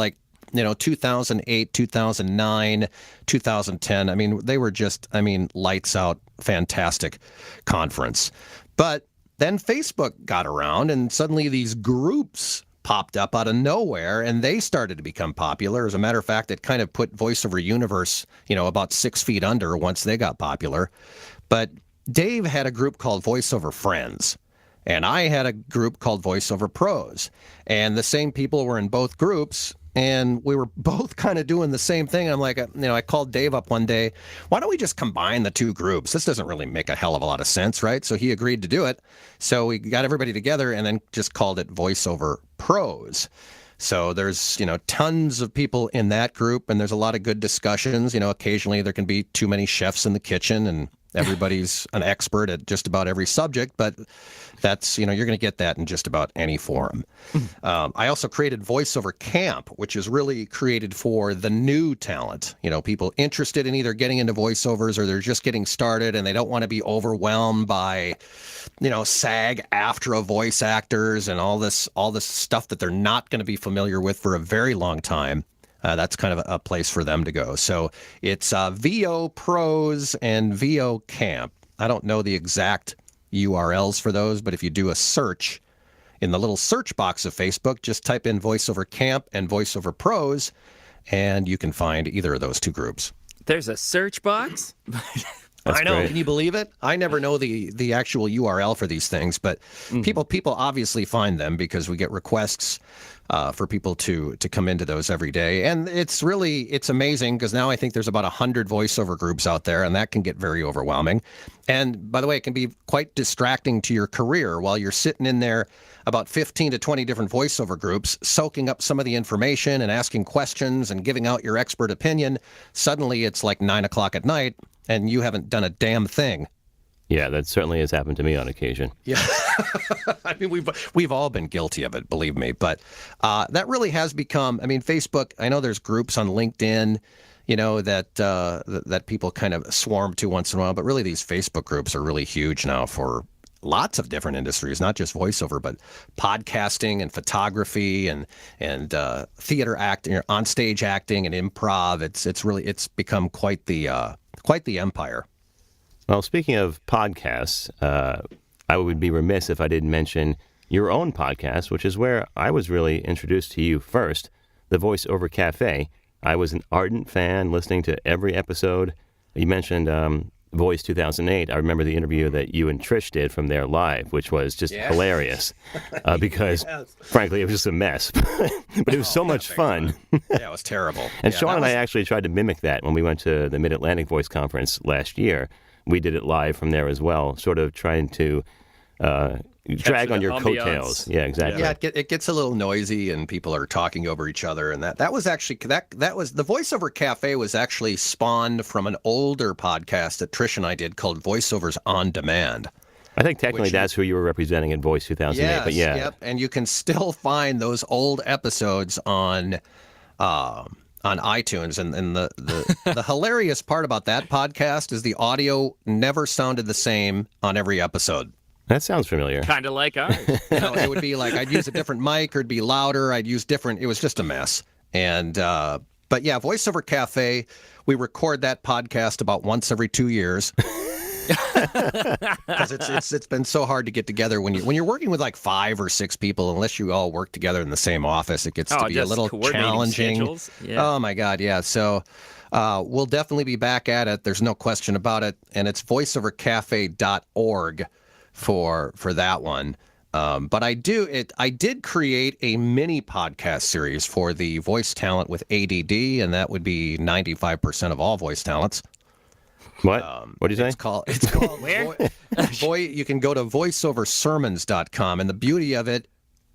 2008, 2009, 2010. I mean, they were just, lights out, fantastic conference. But then Facebook got around, and suddenly these groups popped up out of nowhere, and they started to become popular. As a matter of fact, it kind of put VoiceOver Universe, about 6 feet under once they got popular. But Dave had a group called VoiceOver Friends, and I had a group called VoiceOver Pros. And the same people were in both groups, and we were both kind of doing the same thing. I'm like, I called Dave up one day, why don't we just combine the 2 groups? This doesn't really make a hell of a lot of sense, right? So he agreed to do it. So we got everybody together and then just called it VoiceOver Pros. So there's, tons of people in that group, and there's a lot of good discussions. Occasionally there can be too many chefs in the kitchen, and everybody's an expert at just about every subject, but that's, you're going to get that in just about any forum. I also created VoiceOver Camp, which is really created for the new talent, people interested in either getting into voiceovers or they're just getting started and they don't want to be overwhelmed by, SAG-AFTRA voice actors and all this stuff that they're not going to be familiar with for a very long time. That's kind of a place for them to go. So it's VO Pros and VO Camp. I don't know the exact URLs for those, but if you do a search in the little search box of Facebook, just type in VoiceOver Camp and VoiceOver Pros, and you can find either of those 2 groups. There's a search box? That's I know. great. Can you believe it? I never know the actual URL for these things, but people obviously find them because we get requests for people to come into those every day. And it's amazing because now I think there's about 100 voiceover groups out there, and that can get very overwhelming. And by the way, it can be quite distracting to your career while you're sitting in there, about 15 to 20 different voiceover groups, soaking up some of the information and asking questions and giving out your expert opinion. Suddenly it's like 9 o'clock at night and you haven't done a damn thing. Yeah, that certainly has happened to me on occasion. Yeah, I mean, we've all been guilty of it, believe me. But that really has become. I mean, Facebook. I know there's groups on LinkedIn, that people kind of swarm to once in a while. But really, these Facebook groups are really huge now for lots of different industries, not just voiceover, but podcasting and photography and theater acting, on-stage acting and improv. It's become quite the empire. Well, speaking of podcasts, I would be remiss if I didn't mention your own podcast, which is where I was really introduced to you first, the Voice Over Cafe. I was an ardent fan, listening to every episode. You mentioned Voice 2008. I remember the interview that you and Trish did from there live, which was just hilarious because, frankly, it was just a mess. But it was so much fun. Yeah, it was terrible. And Sean and I actually tried to mimic that when we went to the Mid-Atlantic Voice Conference last year. We did it live from there as well, sort of trying to drag on your coattails. Yeah, exactly. Yeah, it gets a little noisy and people are talking over each other, and that was actually that was the Voiceover Cafe was actually spawned from an older podcast that Trish and I did called Voiceovers on Demand. I think technically that's who you were representing in Voice 2008. Yes, but yeah, yep, and you can still find those old episodes on iTunes, and the hilarious part about that podcast is the audio never sounded the same on every episode. That sounds familiar. Kind of like ours. It would be like I'd use a different mic or it'd be louder. I'd use different. It was just a mess. And but yeah, Voiceover Cafe, we record that podcast about once every 2 years. Because it's been so hard to get together when you're working with like 5 or 6 people, unless you all work together in the same office, it gets to be a little challenging. Yeah. Oh my God, yeah. So we'll definitely be back at it. There's no question about it. And it's voiceovercafe.org for that one. But I did create a mini podcast series for the voice talent with ADD, and that would be 95% of all voice talents. What? What do you say? It's called where? You can go to voiceoversermons.com, and the beauty of it,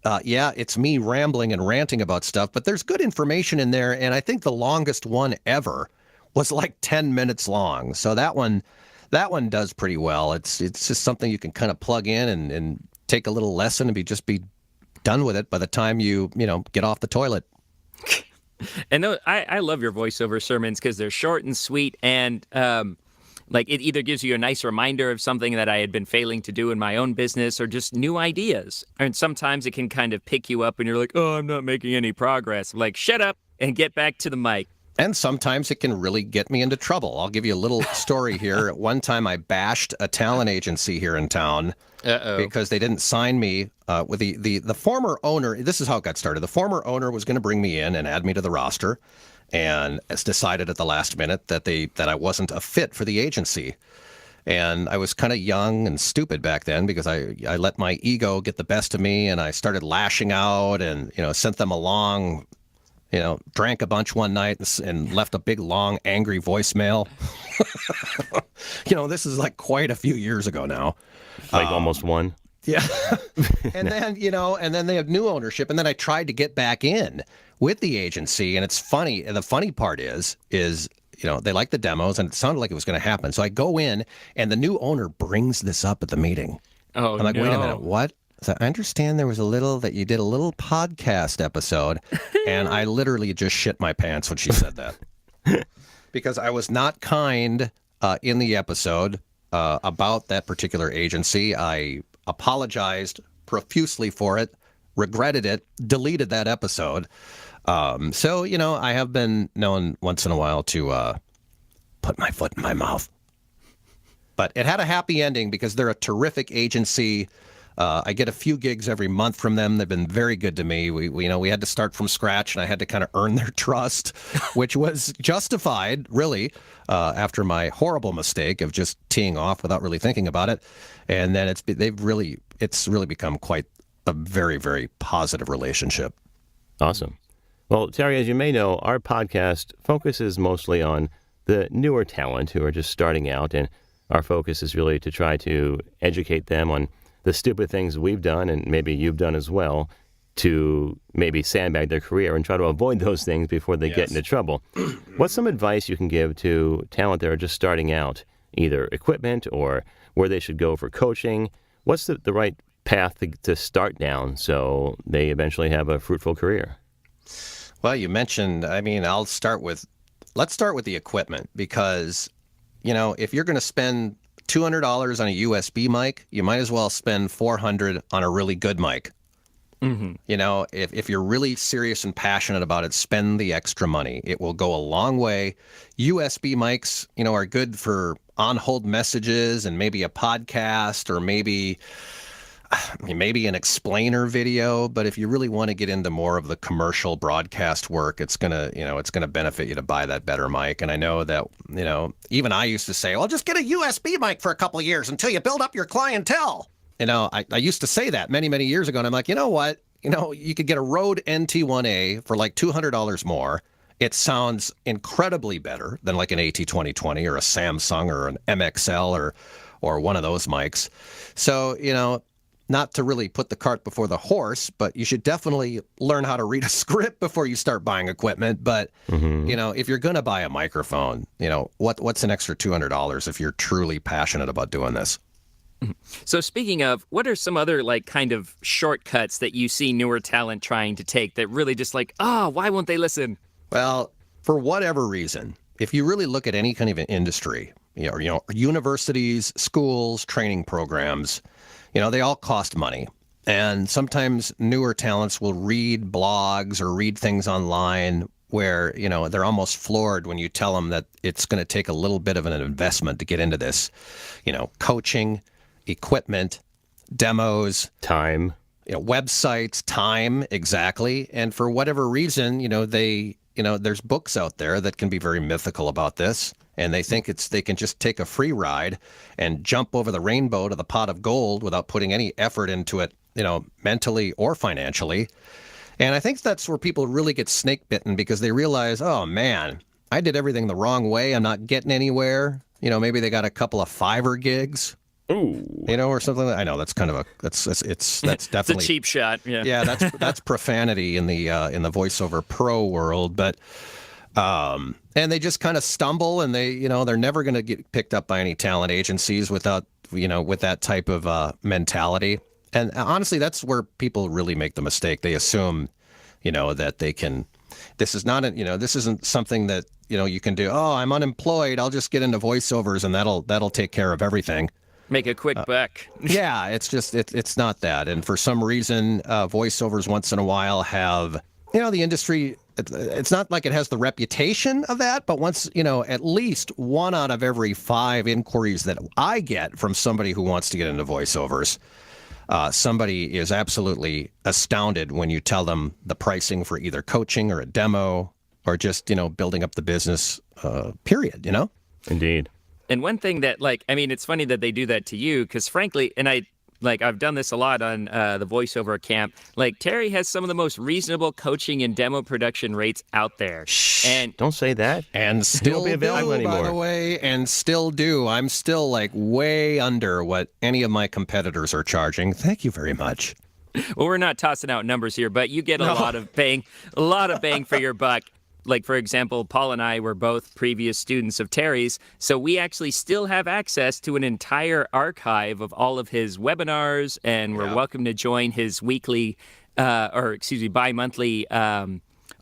it's me rambling and ranting about stuff, but there's good information in there, and I think the longest one ever was like 10 minutes long. So that one does pretty well. It's just something you can kind of plug in and take a little lesson and be done with it by the time you get off the toilet. And I love your voiceover sermons because they're short and sweet, and like it either gives you a nice reminder of something that I had been failing to do in my own business or just new ideas. And sometimes it can kind of pick you up and you're like, oh, I'm not making any progress. I'm like, shut up and get back to the mic. And sometimes it can really get me into trouble. I'll give you a little story here. At one time, I bashed a talent agency here in town because they didn't sign me with the former owner. This is how it got started. The former owner was going to bring me in and add me to the roster, and it's decided at the last minute that I wasn't a fit for the agency. And I was kind of young and stupid back then because I let my ego get the best of me, and I started lashing out and sent them along. Drank a bunch one night and left a big, long, angry voicemail. This is like quite a few years ago now. Like almost one. Yeah. And then they have new ownership. And then I tried to get back in with the agency. And it's funny. And the funny part is they like the demos and it sounded like it was going to happen. So I go in and the new owner brings this up at the meeting. Oh, I'm like, wait a minute, what? So I understand there was that you did a little podcast episode, and I literally just shit my pants when she said that. Because I was not kind in the episode about that particular agency. I apologized profusely for it, regretted it, deleted that episode. So, I have been known once in a while to put my foot in my mouth. But it had a happy ending because they're a terrific agency. I get a few gigs every month from them. They've been very good to me. We had to start from scratch, and I had to kind of earn their trust, which was justified, really, after my horrible mistake of just teeing off without really thinking about it. And then it's really become quite a very, very positive relationship. Awesome. Well, Terry, as you may know, our podcast focuses mostly on the newer talent who are just starting out, and our focus is really to try to educate them on the stupid things we've done and maybe you've done as well to maybe sandbag their career and try to avoid those things before they get into trouble. What's some advice you can give to talent that are just starting out, either equipment or where they should go for coaching? What's the right path to start down so they eventually have a fruitful career? Well, you mentioned, let's start with the equipment because, if you're going to spend $200 on a USB mic, you might as well spend $400 on a really good mic. Mm-hmm. If you're really serious and passionate about it, spend the extra money. It will go a long way. USB mics, are good for on-hold messages and maybe a podcast or maybe, maybe an explainer video, but if you really want to get into more of the commercial broadcast work, it's gonna benefit you to buy that better mic. And I know that, even I used to say, well, just get a USB mic for a couple of years until you build up your clientele. I used to say that many, many years ago, and I'm like, you know what? You could get a Rode NT1A for like $200 more. It sounds incredibly better than like an AT2020 or a Samsung or an MXL or one of those mics. So, not to really put the cart before the horse, but you should definitely learn how to read a script before you start buying equipment. But, if you're going to buy a microphone, what's an extra $200 if you're truly passionate about doing this? So speaking of, what are some other kind of shortcuts that you see newer talent trying to take that really just why won't they listen? Well, for whatever reason, if you really look at any kind of an industry, universities, schools, training programs, they all cost money. And sometimes newer talents will read blogs or read things online where, they're almost floored when you tell them that it's going to take a little bit of an investment to get into this, coaching, equipment, demos, time, websites, time, exactly. And for whatever reason, there's books out there that can be very mythical about this. And they think they can just take a free ride and jump over the rainbow to the pot of gold without putting any effort into it, mentally or financially. And I think that's where people really get snake bitten because they realize, oh man, I did everything the wrong way. I'm not getting anywhere. Maybe they got a couple of Fiverr gigs. Ooh. Or something. I know that's kind of that's definitely it's a cheap shot. Yeah. Yeah, that's profanity in the voiceover pro world, but and they just kind of stumble, and they're never going to get picked up by any talent agencies without with that type of mentality. And honestly, that's where people really make the mistake. They assume, that they can. This is not this isn't something that you can do. Oh, I'm unemployed. I'll just get into voiceovers, and that'll take care of everything. Make a quick buck. Yeah, it's just it's not that. And for some reason, voiceovers once in a while have the industry. It's not like it has the reputation of that, but once at least 1 out of every 5 inquiries that I get from somebody who wants to get into voiceovers, somebody is absolutely astounded when you tell them the pricing for either coaching or a demo or just building up the business. Period. Indeed. And one thing that, it's funny that they do that to you, because frankly, and I've done this a lot on the voiceover camp. Terry has some of the most reasonable coaching and demo production rates out there. Shh, and don't say that. And still be available anymore. By the way, and still do. I'm still way under what any of my competitors are charging. Thank you very much. Well, we're not tossing out numbers here, but you get a lot of bang for your buck. For example, Paul and I were both previous students of Terry's, so we actually still have access to an entire archive of all of his webinars, and we're welcome to join his bi-monthly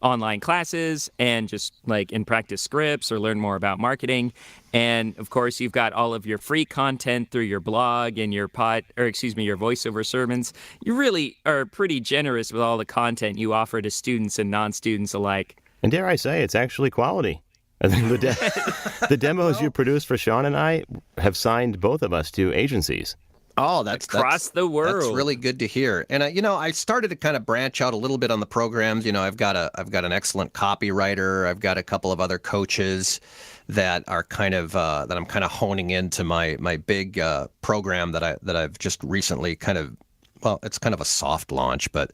online classes and just in practice scripts or learn more about marketing. And of course, you've got all of your free content through your blog and your voiceover sermons. You really are pretty generous with all the content you offer to students and non-students alike. And dare I say, it's actually quality. I think the demos you produce for Sean and I have signed both of us to agencies. Oh, that's across the world. That's really good to hear. And I started to kind of branch out a little bit on the programs. I've got an excellent copywriter. I've got a couple of other coaches that are kind of that I'm kind of honing into my big program that I've just recently it's kind of a soft launch, but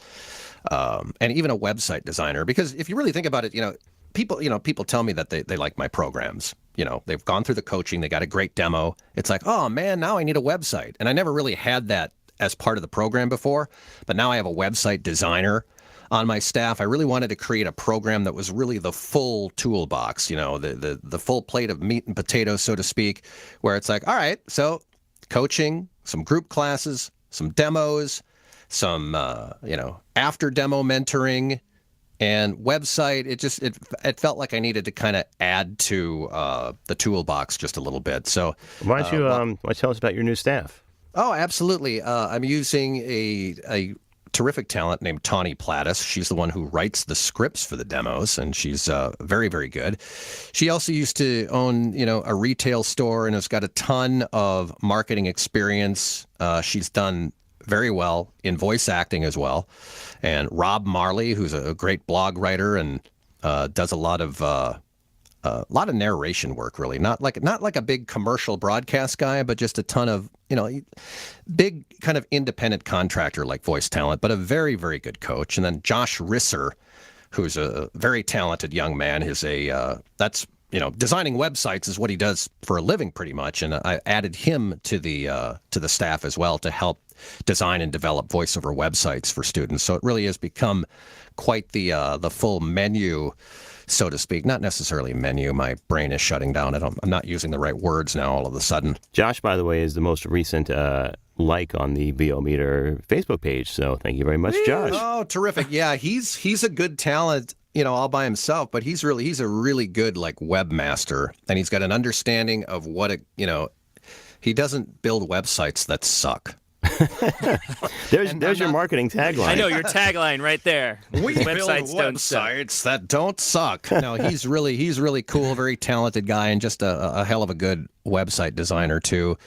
and even a website designer, because if you really think about it, people tell me that they like my programs. They've gone through the coaching, they got a great demo. It's like, oh man, now I need a website. And I never really had that as part of the program before, but now I have a website designer on my staff. I really wanted to create a program that was really the full toolbox, the full plate of meat and potatoes, so to speak, where it's like, all right, so coaching, some group classes, some demos, some after demo mentoring, and website. It felt like I needed to kind of add to the toolbox just a little bit. So why don't you tell us about your new staff? Oh, absolutely. I'm using a terrific talent named Tawny Plattis. She's the one who writes the scripts for the demos, and she's very, very good. She also used to own, a retail store and has got a ton of marketing experience. She's done very well in voice acting as well. And Rob Marley, who's a great blog writer and does a lot of narration work, really. Not like a big commercial broadcast guy, but just a ton of, big kind of independent contractor like voice talent, but a very, very good coach. And then Josh Risser, who's a very talented young man, is designing websites is what he does for a living pretty much. And I added him to the staff as well to help design and develop voiceover websites for students. So it really has become quite the full menu, so to speak. Not necessarily menu. My brain is shutting down. I'm not using the right words now all of a sudden. Josh, by the way, is the most recent like on the VO Meter Facebook page. So thank you very much, Josh. Oh, terrific. Yeah, he's a good talent, all by himself, but he's a really good like webmaster, and he's got an understanding of what he doesn't build websites that suck. There's your marketing tagline. I know your tagline right there. We Websites build don't suck. websites that don't suck. No, he's really cool, very talented guy, and just a hell of a good website designer too.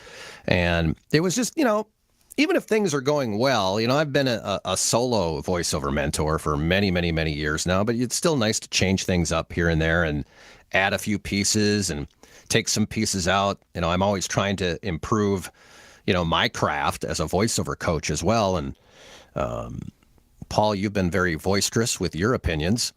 And it was just, even if things are going well, I've been a solo voiceover mentor for many, many, many years now, but it's still nice to change things up here and there and add a few pieces and take some pieces out. I'm always trying to improve my craft as a voiceover coach as well. And Paul, you've been very boisterous with your opinions.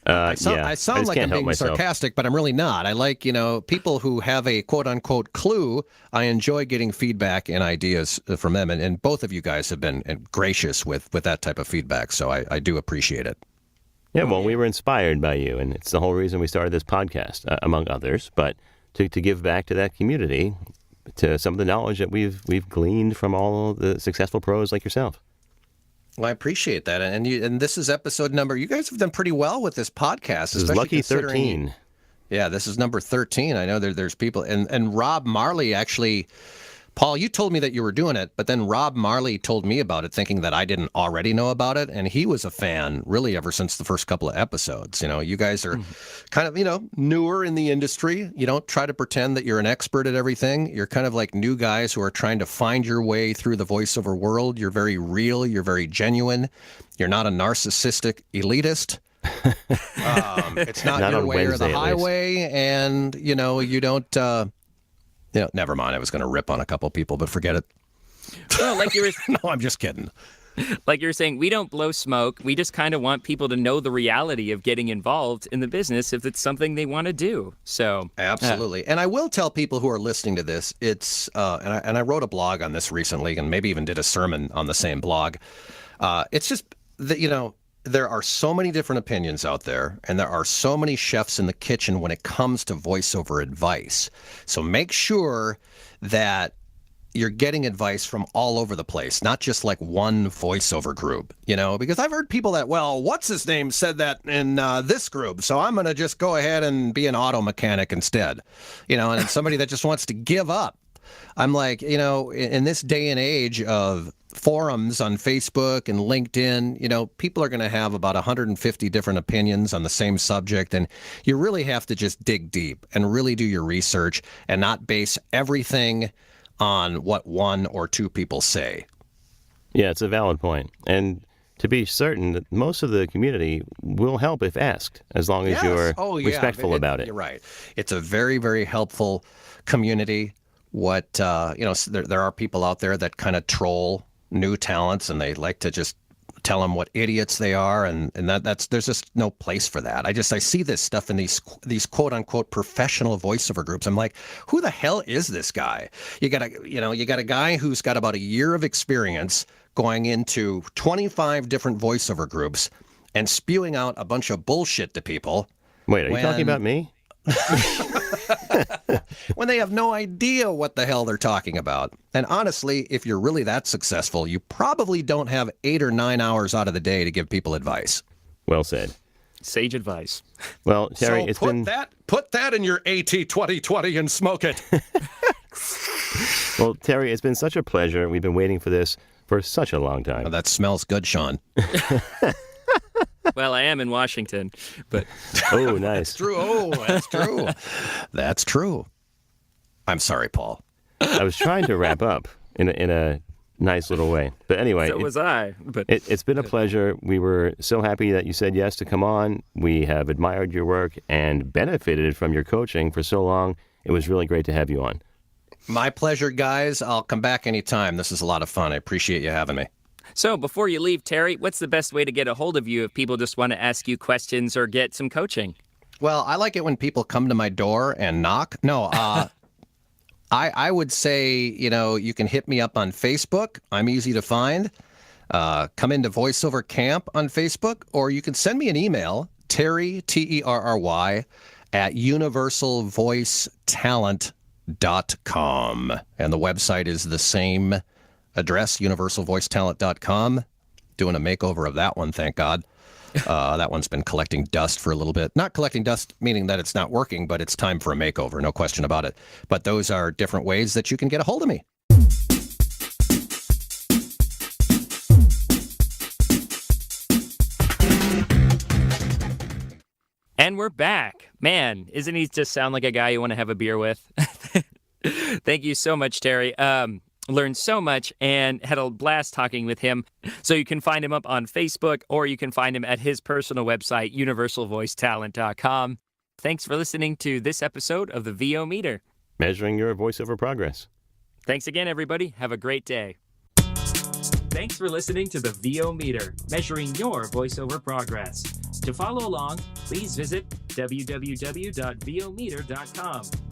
I sound like I'm being sarcastic, but I'm really not. I like, people who have a quote unquote clue. I enjoy getting feedback and ideas from them. And both of you guys have been gracious with that type of feedback. So I do appreciate it. Yeah, well, we were inspired by you, and it's the whole reason we started this podcast, among others. But to give back to that community, to some of the knowledge that we've gleaned from all the successful pros like yourself. Well, I appreciate that, and this is episode number. You guys have done pretty well with this podcast. This is lucky 13. Yeah, this is number 13. I know there's people, and Rob Marley actually. Paul, you told me that you were doing it, but then Rob Marley told me about it, thinking that I didn't already know about it, and he was a fan really ever since the first couple of episodes. You guys are kind of, newer in the industry. You don't try to pretend that you're an expert at everything. You're kind of like new guys who are trying to find your way through the voiceover world. You're very real. You're very genuine. You're not a narcissistic elitist. It's not your way or the highway, and, you don't... never mind. I was going to rip on a couple people, but forget it. Well, like you were, no, I'm just kidding. Like you were saying, we don't blow smoke. We just kind of want people to know the reality of getting involved in the business if it's something they want to do. So absolutely. And I will tell people who are listening to this, it's and I wrote a blog on this recently, and maybe even did a sermon on the same blog. It's just that there are so many different opinions out there, and there are so many chefs in the kitchen when it comes to voiceover advice. So make sure that you're getting advice from all over the place, not just like one voiceover group, because I've heard people that, well, what's his name said that in this group, so I'm going to just go ahead and be an auto mechanic instead, and it's somebody that just wants to give up. I'm like, in this day and age of forums on Facebook and LinkedIn, people are going to have about 150 different opinions on the same subject. And you really have to just dig deep and really do your research and not base everything on what one or two people say. Yeah, it's a valid point. And to be certain that most of the community will help if asked, as long as you're respectful about it. You're right. It's a very, very helpful community. There are people out there that kind of troll new talents, and they like to just tell them what idiots they are, and there's just no place for that. I see this stuff in these quote unquote professional voiceover groups. I'm like, who the hell is this guy? You got a guy who's got about a year of experience going into 25 different voiceover groups and spewing out a bunch of bullshit to people. Wait, are you talking about me? When they have no idea what the hell they're talking about. And honestly, if you're really that successful, you probably don't have 8 or 9 hours out of the day to give people advice. Well said. Sage advice. Well, Terry, put that in your AT 2020 and smoke it. Well, Terry, it's been such a pleasure. We've been waiting for this for such a long time. Oh, that smells good, Sean. Well, I am in Washington, but... Oh, nice. That's true. Oh, that's true. That's true. I'm sorry, Paul. I was trying to wrap up in a nice little way. But anyway, So was I. But it's been a pleasure. We were so happy that you said yes to come on. We have admired your work and benefited from your coaching for so long. It was really great to have you on. My pleasure, guys. I'll come back anytime. This is a lot of fun. I appreciate you having me. So before you leave, Terry, what's the best way to get a hold of you if people just want to ask you questions or get some coaching? Well, I like it when people come to my door and knock. No, I would say, you can hit me up on Facebook. I'm easy to find. Come into VoiceOver Camp on Facebook, or you can send me an email, Terry, Terry, at universalvoicetalent.com. And the website is the same address, universalvoicetalent.com. Doing a makeover of that one, thank God. That one's been collecting dust for a little bit. Not collecting dust, meaning that it's not working, but it's time for a makeover, no question about it. But those are different ways that you can get a hold of me. And we're back. Man, isn't he just sound like a guy you want to have a beer with? Thank you so much, Terry. Learned so much and had a blast talking with him. So you can find him up on Facebook, or you can find him at his personal website, universalvoicetalent.com. Thanks for listening to this episode of the VO Meter. Measuring your voiceover progress. Thanks again, everybody. Have a great day. Thanks for listening to the VO Meter, measuring your voiceover progress. To follow along, please visit www.vometer.com.